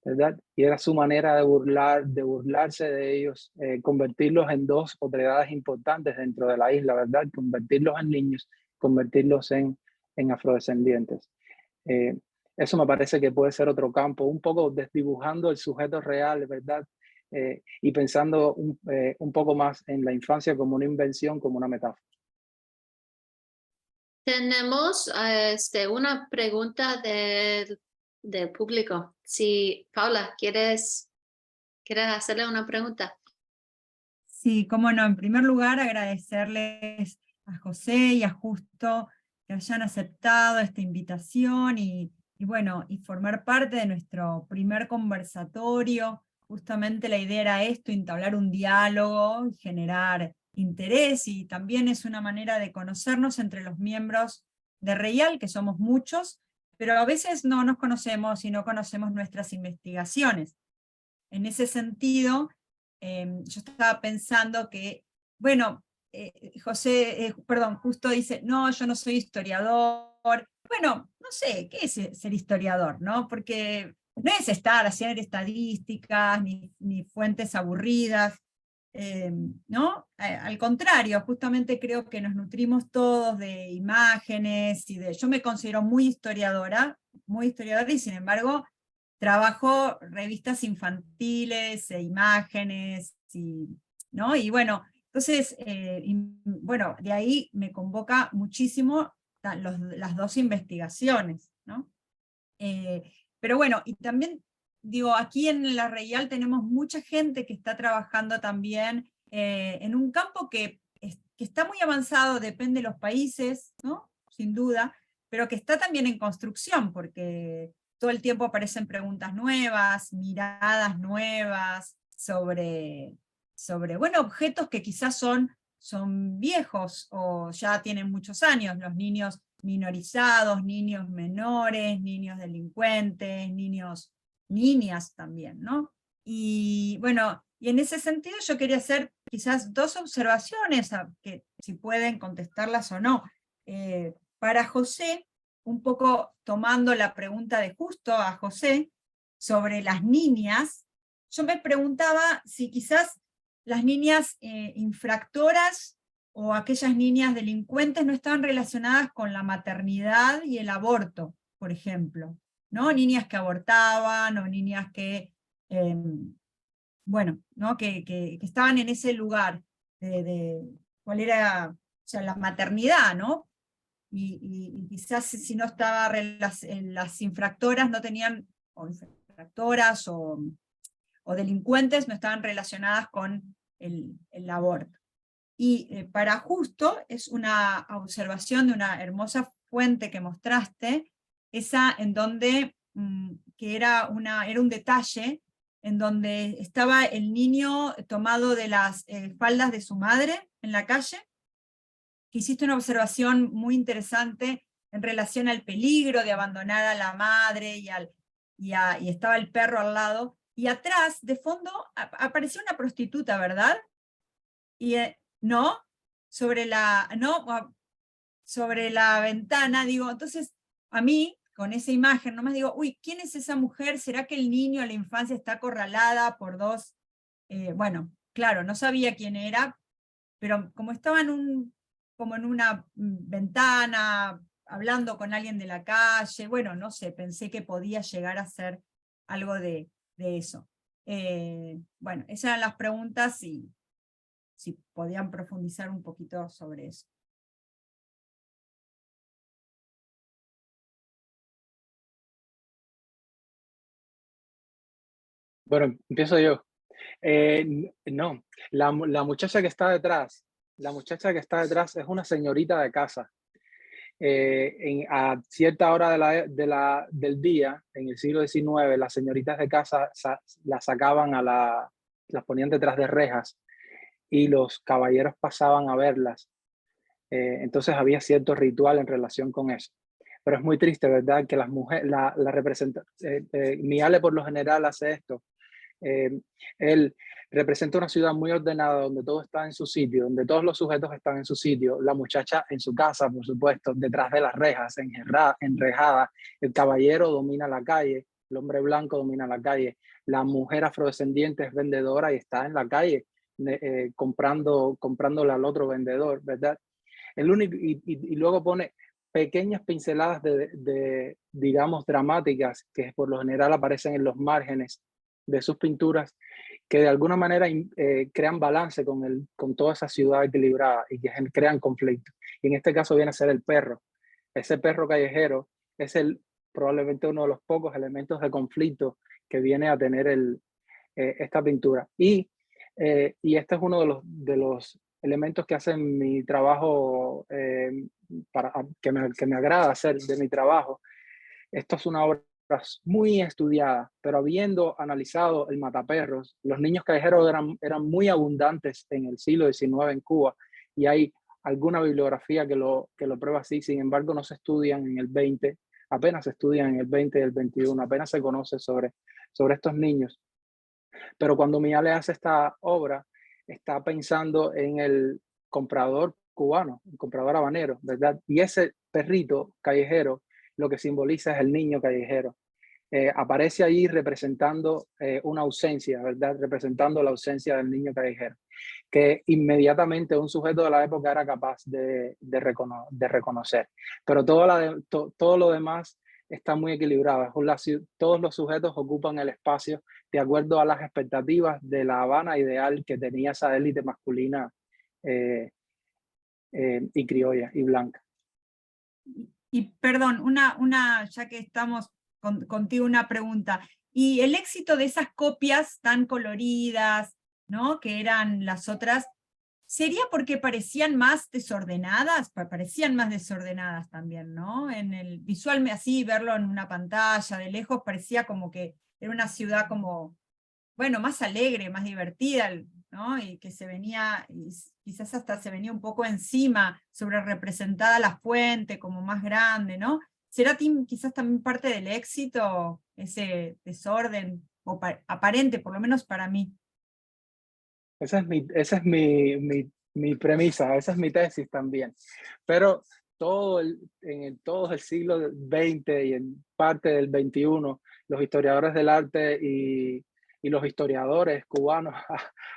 ¿verdad? Y era su manera de burlarse de ellos, convertirlos en dos otredades importantes dentro de la isla, ¿verdad? Convertirlos en niños, convertirlos en afrodescendientes. Eso me parece que puede ser otro campo, un poco desdibujando el sujeto real, ¿verdad? Y pensando un poco más en la infancia como una invención, como una metáfora. Tenemos una pregunta del público. Si Paula, ¿quieres hacerle una pregunta? Sí, cómo no. En primer lugar, agradecerles a José y a Justo que hayan aceptado esta invitación y bueno, y formar parte de nuestro primer conversatorio. Justamente la idea era esto, entablar un diálogo, generar interés, y también es una manera de conocernos entre los miembros de REIAL, que somos muchos, pero a veces no nos conocemos y no conocemos nuestras investigaciones. En ese sentido, yo estaba pensando que, bueno, perdón, Justo dice, no, yo no soy historiador. Bueno, no sé, ¿qué es ser historiador? ¿No? Porque no es estar haciendo estadísticas, ni fuentes aburridas, ¿no? Al contrario, justamente creo que nos nutrimos todos de imágenes, yo me considero muy historiadora, y sin embargo, trabajo revistas infantiles e imágenes, ¿no? Y bueno, entonces, bueno, de ahí me convoca muchísimo las dos investigaciones, ¿no? Pero bueno, y también, digo, aquí en la REIAL tenemos mucha gente que está trabajando también en un campo que está muy avanzado, depende de los países, ¿no? Sin duda, pero que está también en construcción, porque todo el tiempo aparecen preguntas nuevas, miradas nuevas sobre bueno, objetos que quizás son viejos o ya tienen muchos años, los niños minorizados, niños menores, niños delincuentes, niñas también, ¿no? Y bueno, y en ese sentido yo quería hacer quizás dos observaciones, que si pueden contestarlas o no. Para José, un poco tomando la pregunta de Justo a José sobre las niñas, yo me preguntaba si quizás las niñas infractoras o aquellas niñas delincuentes no estaban relacionadas con la maternidad y el aborto, por ejemplo, ¿no? Niñas que abortaban o niñas que, bueno, ¿no? que estaban en ese lugar cuál era, o sea, la maternidad, ¿no? Y quizás si no estaba, las infractoras no tenían, o infractoras o delincuentes no estaban relacionadas con el aborto. Y para Justo es una observación de una hermosa fuente que mostraste, esa en donde, que era un detalle, en donde estaba el niño tomado de las faldas de su madre en la calle, que hiciste una observación muy interesante en relación al peligro de abandonar a la madre y estaba el perro al lado, y atrás, de fondo, apareció una prostituta, ¿verdad? Y no, sobre la ventana, digo, entonces a mí, con esa imagen, nomás digo, uy, ¿quién es esa mujer? ¿Será que el niño en la infancia está acorralada por dos? Bueno, claro, no sabía quién era, pero como estaba como en una ventana, hablando con alguien de la calle, bueno, no sé, pensé que podía llegar a ser algo de eso. Bueno, esas eran las preguntas y si podían profundizar un poquito sobre eso. Bueno, empiezo yo. No, la muchacha que está detrás, es una señorita de casa. A cierta hora del día, en el siglo XIX, las señoritas de casa las sacaban las ponían detrás de rejas y los caballeros pasaban a verlas. Entonces había cierto ritual en relación con eso. Pero es muy triste, ¿verdad? Que las mujeres, Miale por lo general hace esto. Él representa una ciudad muy ordenada donde todo está en su sitio, donde todos los sujetos están en su sitio, la muchacha en su casa, por supuesto, detrás de las rejas, enrejada, el caballero domina la calle, el hombre blanco domina la calle, la mujer afrodescendiente es vendedora y está en la calle comprándole al otro vendedor, ¿verdad? Y luego pone pequeñas pinceladas digamos, dramáticas que por lo general aparecen en los márgenes de sus pinturas, que de alguna manera crean balance con toda esa ciudad equilibrada y que crean conflicto. Y en este caso viene a ser el perro. Ese perro callejero es probablemente uno de los pocos elementos de conflicto que viene a tener esta pintura. Y y este es uno de los elementos que hacen mi trabajo, que me agrada hacer de mi trabajo. Esto es una obra muy estudiada, pero habiendo analizado el mataperros, los niños callejeros eran muy abundantes en el siglo XIX en Cuba, y hay alguna bibliografía que lo prueba así. Sin embargo, no se estudian en el 20, apenas se estudian en el 20 y el 21, apenas se conoce sobre estos niños. Pero cuando Miale hace esta obra, está pensando en el comprador cubano, el comprador habanero, ¿verdad? Y ese perrito callejero lo que simboliza es el niño callejero. Aparece ahí representando una ausencia, ¿verdad? Representando la ausencia del niño callejero, que inmediatamente un sujeto de la época era capaz de reconocer. Pero todo lo demás está muy equilibrado. Todos los sujetos ocupan el espacio de acuerdo a las expectativas de la Habana ideal que tenía esa élite masculina y criolla y blanca. Y perdón, ya que estamos contigo, una pregunta. ¿Y el éxito de esas copias tan coloridas, ¿no?, que eran las otras, sería porque parecían más desordenadas? Parecían más desordenadas también, ¿no? En el visual, así verlo en una pantalla de lejos, parecía como que era una ciudad como, bueno, más alegre, más divertida, ¿no? Y que se venía, y quizás hasta se venía un poco encima, sobre representada la fuente como más grande, ¿no? ¿Será quizás también parte del éxito ese desorden, o aparente, por lo menos para mí? Esa es mi premisa, esa es mi tesis también. Pero todo el siglo XX y en parte del XXI, los historiadores del arte y los historiadores cubanos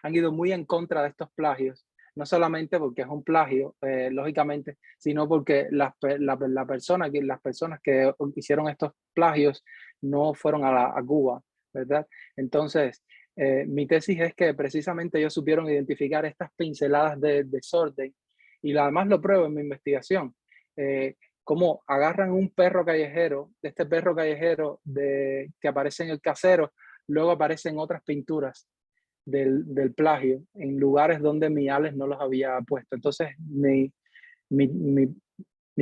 han ido muy en contra de estos plagios, no solamente porque es un plagio, lógicamente, sino porque las personas que hicieron estos plagios no fueron a Cuba, ¿verdad? Entonces, mi tesis es que precisamente ellos supieron identificar estas pinceladas de desorden, y además lo pruebo en mi investigación. Cómo agarran un perro callejero, de este perro callejero que aparece en el casero, luego aparecen otras pinturas del plagio en lugares donde Miales no los había puesto. Entonces, mi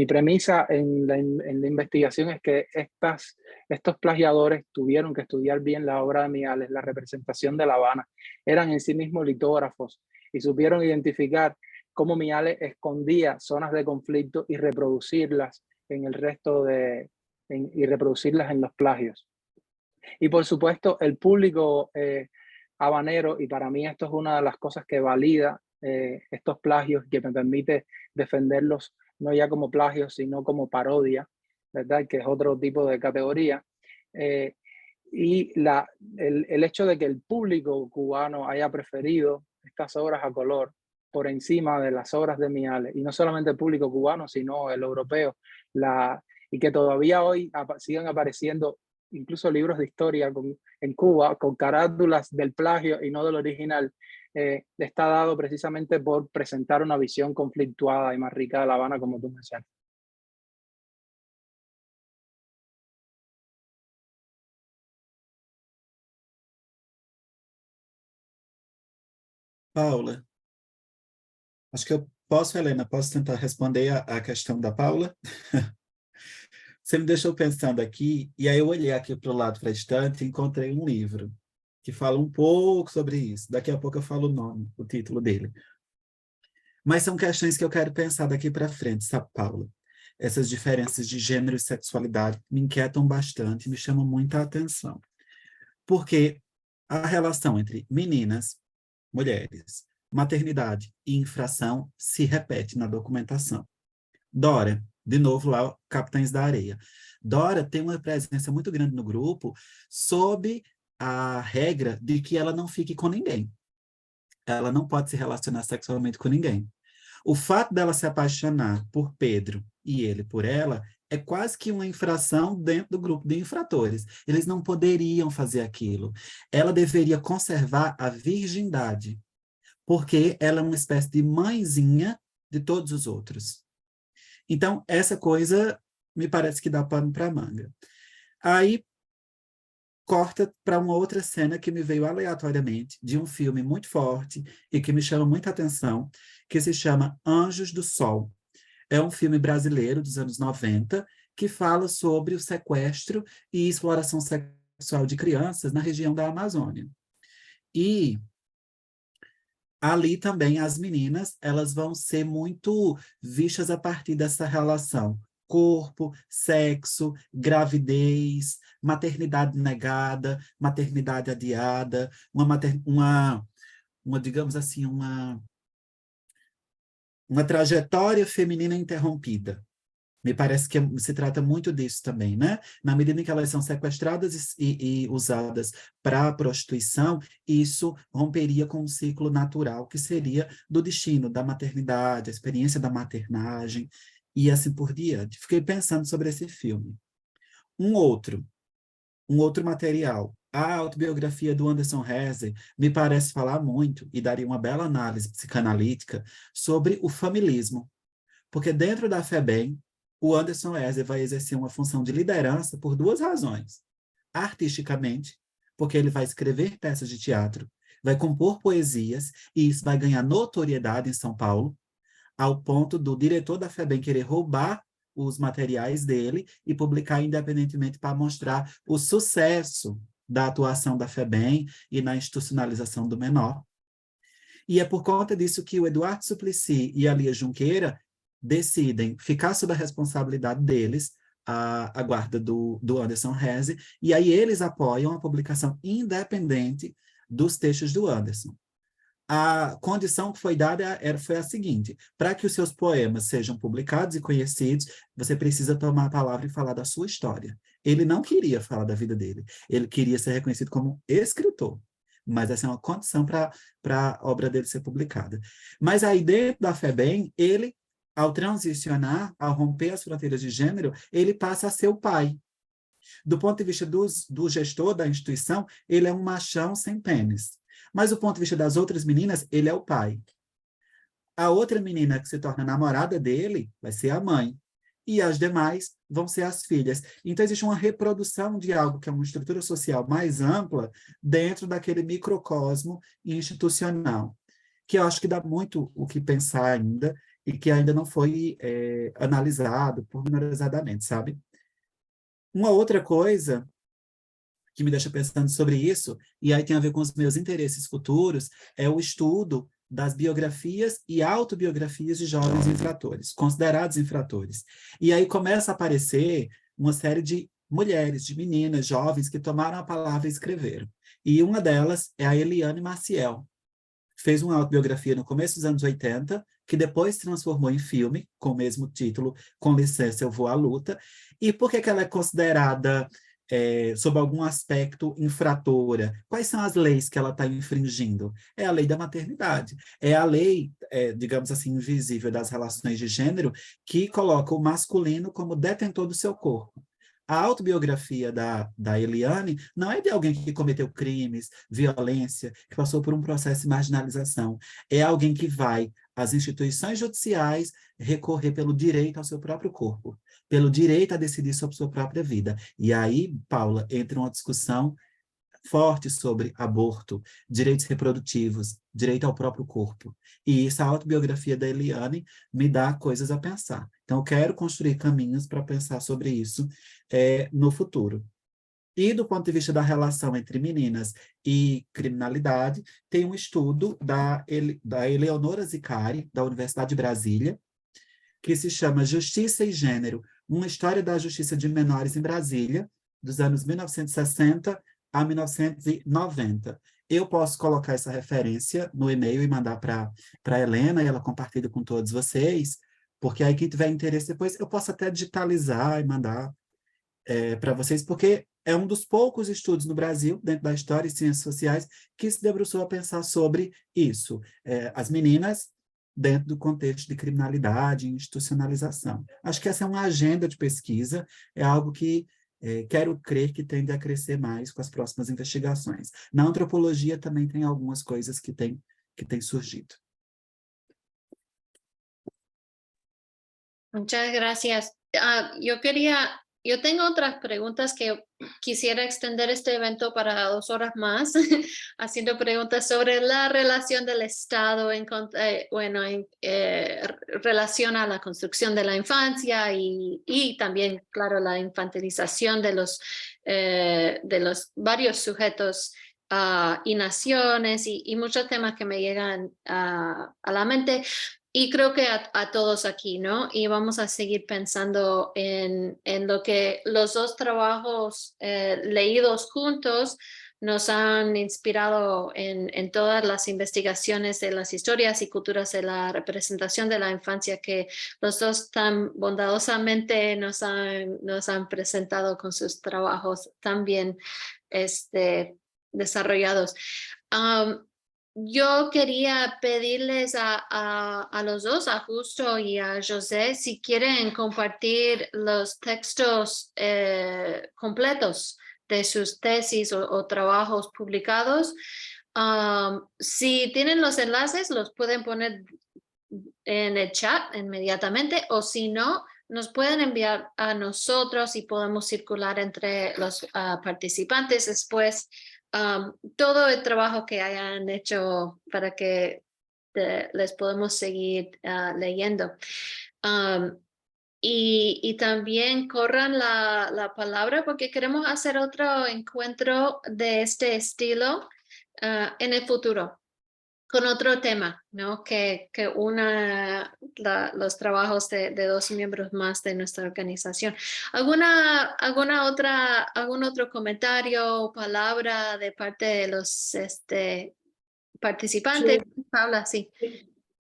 premisa en la investigación es que estos plagiadores tuvieron que estudiar bien la obra de Miales, la representación de La Habana. Eran en sí mismos litógrafos y supieron identificar cómo Miales escondía zonas de conflicto y reproducirlas en el resto y reproducirlas en los plagios. Y por supuesto, el público habanero, y para mí esto es una de las cosas que valida estos plagios, que me permite defenderlos no ya como plagios, sino como parodia, ¿verdad? Que es otro tipo de categoría. Y el hecho de que el público cubano haya preferido estas obras a color por encima de las obras de Miales, y no solamente el público cubano, sino el europeo, y que todavía hoy sigan apareciendo incluso libros de historia en Cuba con carátulas del plagio y no del original, está dado precisamente por presentar una visión conflictuada y más rica de La Habana, como tú mencionas. Paula, acho que eu posso, Helena, posso tentar responder a questão da Paula? Você me deixou pensando aqui, e aí eu olhei aqui para o lado para a estante e encontrei um livro que fala um pouco sobre isso. Daqui a pouco eu falo o nome, o título dele. Mas são questões que eu quero pensar daqui para frente, sabe, Paula? Essas diferenças de gênero e sexualidade me inquietam bastante, me chamam muita atenção. Porque a relação entre meninas, mulheres, maternidade e infração se repete na documentação. Dora, de novo lá, Capitães da Areia. Dora tem uma presença muito grande no grupo sob a regra de que ela não fique com ninguém. Ela não pode se relacionar sexualmente com ninguém. O fato dela se apaixonar por Pedro e ele por ela é quase que uma infração dentro do grupo de infratores. Eles não poderiam fazer aquilo. Ela deveria conservar a virgindade, porque ela é uma espécie de mãezinha de todos os outros. Então, essa coisa me parece que dá pano para manga. Aí, corta para uma outra cena que me veio aleatoriamente, de um filme muito forte e que me chama muita atenção, que se chama Anjos do Sol. É um filme brasileiro dos anos 90, que fala sobre o sequestro e exploração sexual de crianças na região da Amazônia. E ali também as meninas, elas vão ser muito vistas a partir dessa relação corpo, sexo, gravidez, maternidade negada, maternidade adiada, digamos assim, uma trajetória feminina interrompida. Me parece que se trata muito disso também, né? Na medida em que elas são sequestradas e usadas para a prostituição, isso romperia com um ciclo natural, que seria do destino, da maternidade, a experiência da maternagem, e assim por diante. Fiquei pensando sobre esse filme. Um outro material, a autobiografia do Anderson Hesse, me parece falar muito, e daria uma bela análise psicanalítica, sobre o familismo. Porque dentro da FEBEM, o Anderson Hesse vai exercer uma função de liderança por duas razões. Artisticamente, porque ele vai escrever peças de teatro, vai compor poesias, e isso vai ganhar notoriedade em São Paulo, ao ponto do diretor da FEBEM querer roubar os materiais dele e publicar independentemente para mostrar o sucesso da atuação da FEBEM e na institucionalização do menor. E é por conta disso que o Eduardo Suplicy e a Lia Junqueira decidem ficar sob a responsabilidade deles, a guarda do Anderson Hesse, e aí eles apoiam a publicação independente dos textos do Anderson. A condição que foi dada foi a seguinte: para que os seus poemas sejam publicados e conhecidos, você precisa tomar a palavra e falar da sua história. Ele não queria falar da vida dele, ele queria ser reconhecido como escritor, mas essa é uma condição para a obra dele ser publicada. Mas aí dentro da FEBEM, ele, ao transicionar, ao romper as fronteiras de gênero, ele passa a ser o pai. Do ponto de vista do gestor da instituição, ele é um machão sem pênis. Mas do ponto de vista das outras meninas, ele é o pai. A outra menina que se torna namorada dele vai ser a mãe. E as demais vão ser as filhas. Então, existe uma reprodução de algo que é uma estrutura social mais ampla dentro daquele microcosmo institucional, que eu acho que dá muito o que pensar ainda e que ainda não foi analisado pormenorizadamente, sabe? Uma outra coisa que me deixa pensando sobre isso, e aí tem a ver com os meus interesses futuros, é o estudo das biografias e autobiografias de jovens infratores, considerados infratores. E aí começa a aparecer uma série de mulheres, de meninas, jovens, que tomaram a palavra e escreveram. E uma delas é a Eliane Maciel. Fez uma autobiografia no começo dos anos 80, que depois se transformou em filme, com o mesmo título, Com Licença, Eu Vou à Luta. E por que ela é considerada, sob algum aspecto, infratora? Quais são as leis que ela está infringindo? É a lei da maternidade. É a lei, digamos assim, invisível das relações de gênero, que coloca o masculino como detentor do seu corpo. A autobiografia da Eliane não é de alguém que cometeu crimes, violência, que passou por um processo de marginalização. É alguém que vai às instituições judiciais recorrer pelo direito ao seu próprio corpo, pelo direito a decidir sobre sua própria vida. E aí, Paula, entra uma discussão forte sobre aborto, direitos reprodutivos, direito ao próprio corpo. E essa autobiografia da Eliane me dá coisas a pensar. Então, eu quero construir caminhos para pensar sobre isso no futuro. E do ponto de vista da relação entre meninas e criminalidade, tem um estudo da Eleonora Zicari, da Universidade de Brasília, que se chama Justiça e Gênero, uma história da justiça de menores em Brasília, dos anos 1960 a 1990. Eu posso colocar essa referência no e-mail e mandar para a Helena, e ela compartilha com todos vocês, porque aí quem tiver interesse depois, eu posso até digitalizar e mandar para vocês, porque é um dos poucos estudos no Brasil, dentro da história e ciências sociais, que se debruçou a pensar sobre isso. As meninas dentro do contexto de criminalidade e institucionalização. Acho que essa é uma agenda de pesquisa, é algo que quero crer que tende a crescer mais com as próximas investigações. Na antropologia também tem algumas coisas que têm surgido. Muchas gracias. Yo quería Yo tengo otras preguntas que quisiera extender este evento para 2 horas más, haciendo preguntas sobre la relación del Estado en relación a la construcción de la infancia y también, claro, la infantilización de los varios sujetos y naciones y muchos temas que me llegan a la mente. Y creo que a todos aquí, ¿no? Y vamos a seguir pensando en lo que los 2 trabajos leídos juntos nos han inspirado en todas las investigaciones de las historias y culturas de la representación de la infancia que los 2 tan bondadosamente nos han presentado con sus trabajos tan bien desarrollados. Yo quería pedirles a los 2, a Justo y a José, si quieren compartir los textos completos de sus tesis o trabajos publicados. Si tienen los enlaces, los pueden poner en el chat inmediatamente, o si no, nos pueden enviar a nosotros y podemos circular entre los participantes después todo el trabajo que hayan hecho para que les podamos seguir leyendo. Y también corran la palabra porque queremos hacer otro encuentro de este estilo en el futuro, con otro tema, ¿no? Que una los trabajos de 2 miembros más de nuestra organización. ¿Algún otro comentario o palabra de parte de los participantes? Paula, sí.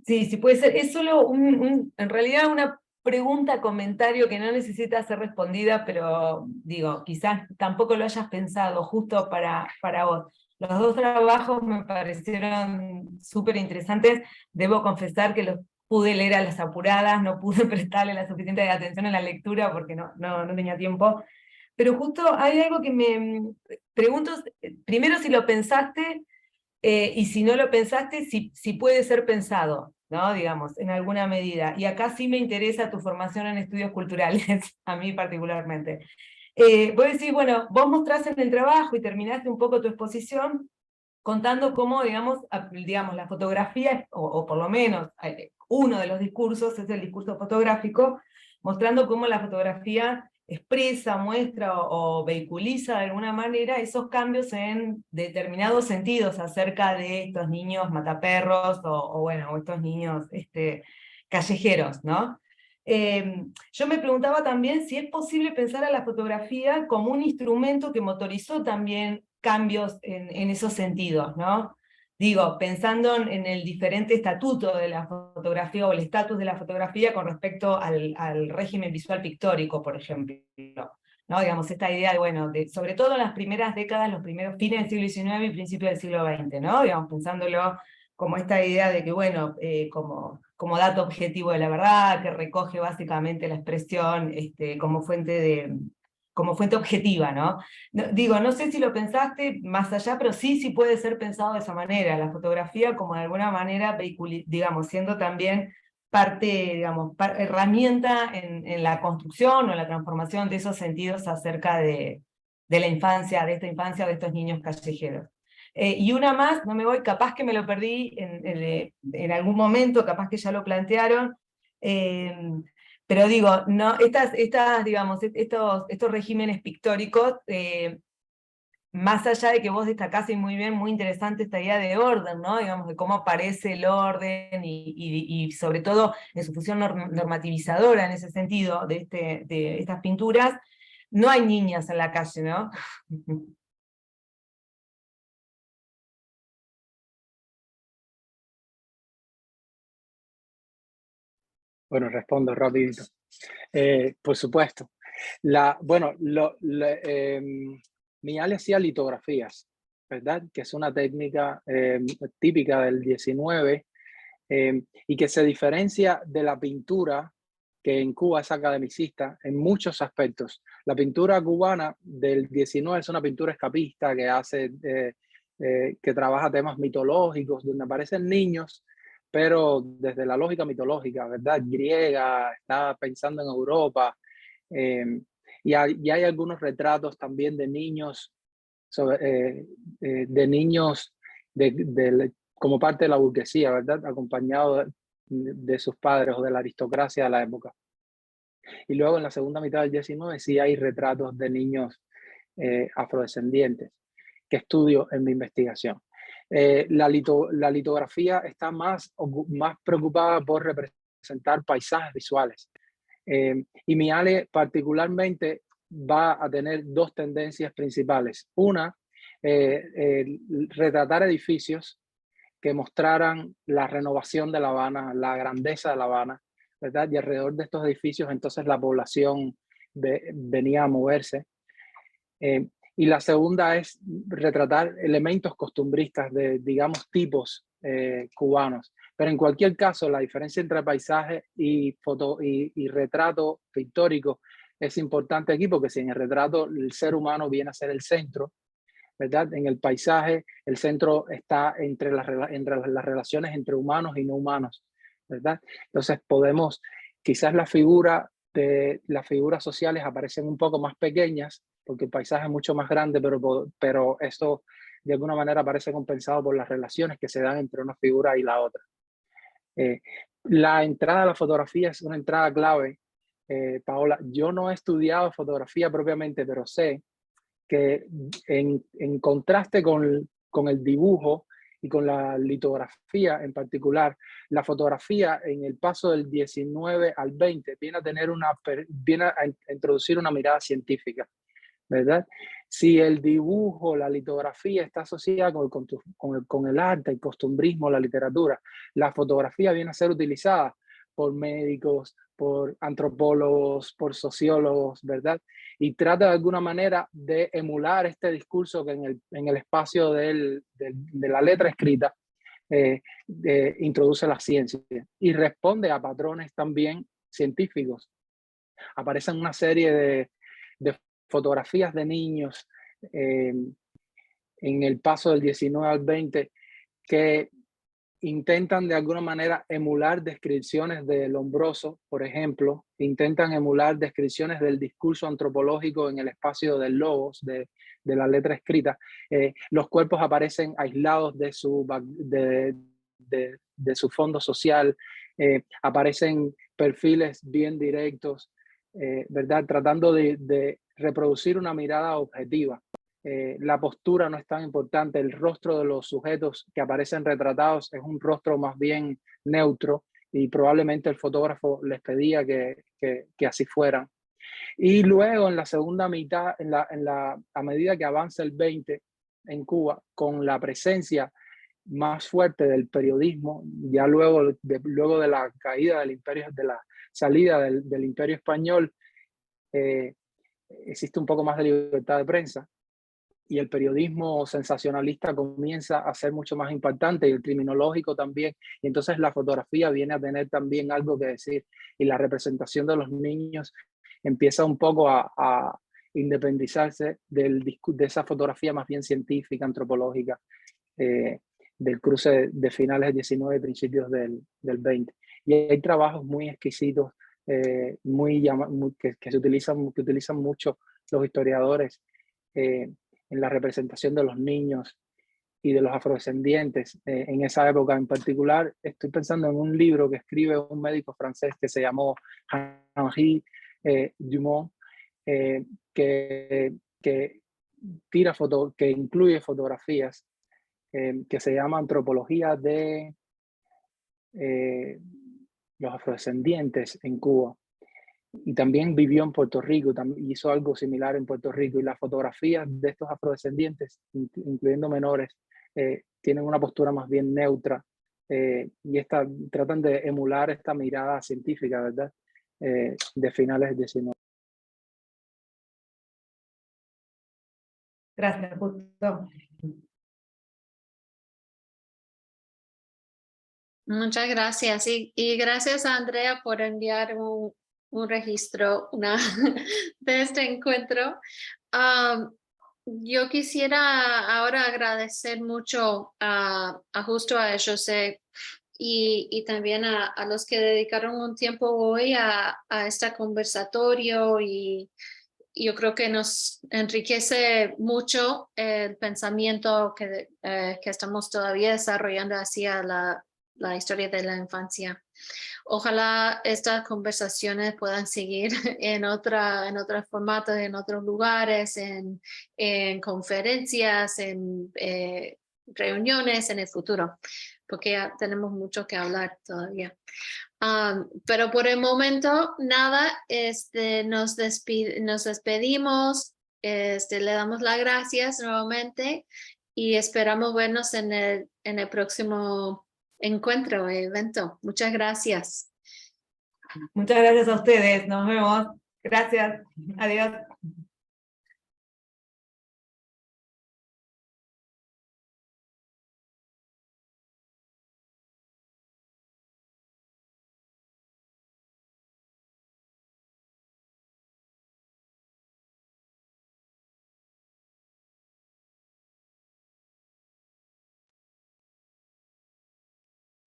Sí, puede ser. Es solo en realidad una pregunta, comentario que no necesita ser respondida, pero digo, quizás tampoco lo hayas pensado justo para vos. Los 2 trabajos me parecieron súper interesantes. Debo confesar que los pude leer a las apuradas, no pude prestarle la suficiente atención a la lectura porque no tenía tiempo. Pero justo hay algo que me pregunto, primero si lo pensaste, y si no lo pensaste, si puede ser pensado, ¿no? Digamos, en alguna medida. Y acá sí me interesa tu formación en estudios culturales, a mí particularmente. Vos decís, bueno, vos mostrás en el trabajo y terminaste un poco tu exposición contando cómo, digamos, la fotografía, o por lo menos uno de los discursos es el discurso fotográfico, mostrando cómo la fotografía expresa, muestra o vehiculiza de alguna manera esos cambios en determinados sentidos acerca de estos niños mataperros o estos niños callejeros, ¿no? Yo me preguntaba también si es posible pensar a la fotografía como un instrumento que motorizó también cambios en esos sentidos, ¿no? Digo, pensando en el diferente estatuto de la fotografía o el estatus de la fotografía con respecto al régimen visual pictórico, por ejemplo, ¿no? Digamos, esta idea sobre todo en las primeras décadas, los primeros fines del siglo XIX y principios del siglo XX, ¿no? Digamos, pensándolo como esta idea de que, como dato objetivo de la verdad, que recoge básicamente la expresión como fuente objetiva, ¿no? No sé si lo pensaste más allá, pero sí puede ser pensado de esa manera, la fotografía como de alguna manera, digamos, siendo también parte, digamos, herramienta en la construcción o en la transformación de esos sentidos acerca de la infancia, de esta infancia o de estos niños callejeros. Y una más, no me voy, capaz que me lo perdí en algún momento, capaz que ya lo plantearon, pero digo, no, digamos, estos regímenes pictóricos, más allá de que vos destacás muy bien, muy interesante esta idea de orden, ¿no? Digamos, de cómo aparece el orden y sobre todo en su función normativizadora en ese sentido de estas pinturas, no hay niñas en la calle, ¿no? Bueno, respondo rapidito. Por supuesto. Miale hacía litografías, ¿verdad? Que es una técnica típica del 19 y que se diferencia de la pintura que en Cuba es academicista en muchos aspectos. La pintura cubana del 19 es una pintura escapista que trabaja temas mitológicos, donde aparecen niños, pero desde la lógica mitológica, ¿verdad? Griega, está pensando en Europa. y hay algunos retratos también de niños, de niños como parte de la burguesía, ¿verdad? Acompañados de sus padres o de la aristocracia de la época. Y luego en la segunda mitad del 19 sí hay retratos de niños afrodescendientes que estudio en mi investigación. La litografía está más preocupada por representar paisajes visuales. Y mi área particularmente va a tener dos tendencias principales. Una, retratar edificios que mostraran la renovación de La Habana, la grandeza de La Habana, ¿verdad? Y alrededor de estos edificios entonces la población venía a moverse. Y la segunda es retratar elementos costumbristas de, digamos, tipos cubanos. Pero en cualquier caso, la diferencia entre paisaje y retrato pictórico es importante aquí, porque si en el retrato el ser humano viene a ser el centro, ¿verdad? En el paisaje el centro está entre las relaciones entre humanos y no humanos, ¿verdad? Entonces podemos, quizás las figuras sociales aparecen un poco más pequeñas, porque el paisaje es mucho más grande, pero esto de alguna manera parece compensado por las relaciones que se dan entre una figura y la otra. La entrada a la fotografía es una entrada clave, Paola. Yo no he estudiado fotografía propiamente, pero sé que en contraste con el dibujo y con la litografía en particular, la fotografía en el paso del 19 al 20 viene a introducir una mirada científica, ¿verdad? Si el dibujo, la litografía está asociada con el arte, el costumbrismo, la literatura, la fotografía viene a ser utilizada por médicos, por antropólogos, por sociólogos, ¿verdad? Y trata de alguna manera de emular este discurso que en el espacio de la letra escrita introduce la ciencia y responde a patrones también científicos. Aparecen una serie de fotografías de niños en el paso del 19 al 20 que intentan de alguna manera emular descripciones de Lombroso, por ejemplo, intentan emular descripciones del discurso antropológico en el espacio del logos, de la letra escrita. Los cuerpos aparecen aislados de su fondo social, aparecen perfiles bien directos, ¿verdad? Tratando de reproducir una mirada objetiva. La postura no es tan importante, el rostro de los sujetos que aparecen retratados es un rostro más bien neutro y probablemente el fotógrafo les pedía que así fueran. Y luego en la segunda mitad, a medida que avanza el 20 en Cuba, con la presencia más fuerte del periodismo, ya luego de la caída del imperio, de la salida del imperio español, existe un poco más de libertad de prensa y el periodismo sensacionalista comienza a ser mucho más impactante y el criminológico también. Y entonces la fotografía viene a tener también algo que decir y la representación de los niños empieza un poco a independizarse de esa fotografía más bien científica, antropológica, del cruce de finales del 19 y principios del 20. Y hay trabajos muy exquisitos, que utilizan mucho los historiadores en la representación de los niños y de los afrodescendientes en esa época. En particular, estoy pensando en un libro que escribe un médico francés que se llamó Henri Dumont, que incluye fotografías, que se llama Antropología de los afrodescendientes en Cuba. Y también vivió en Puerto Rico, hizo algo similar en Puerto Rico, y las fotografías de estos afrodescendientes, incluyendo menores, tienen una postura más bien neutra y tratan de emular esta mirada científica, ¿verdad? De finales del 19. Gracias, Justo. Muchas gracias y gracias a Andrea por enviar un registro de este encuentro. Yo quisiera ahora agradecer mucho justo a José y también a los que dedicaron un tiempo hoy a este conversatorio y yo creo que nos enriquece mucho el pensamiento que estamos todavía desarrollando hacia la historia de la infancia. Ojalá estas conversaciones puedan seguir en otros formatos, en otros lugares, en conferencias, en reuniones en el futuro, porque ya tenemos mucho que hablar todavía. Pero por el momento, nada, nos despedimos, le damos las gracias nuevamente y esperamos vernos en el próximo encuentro, evento. Muchas gracias. Muchas gracias a ustedes, nos vemos. Gracias, adiós.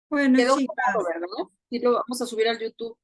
Bueno, Quedó chicas. grabado, ¿verdad? Y lo vamos a subir al YouTube.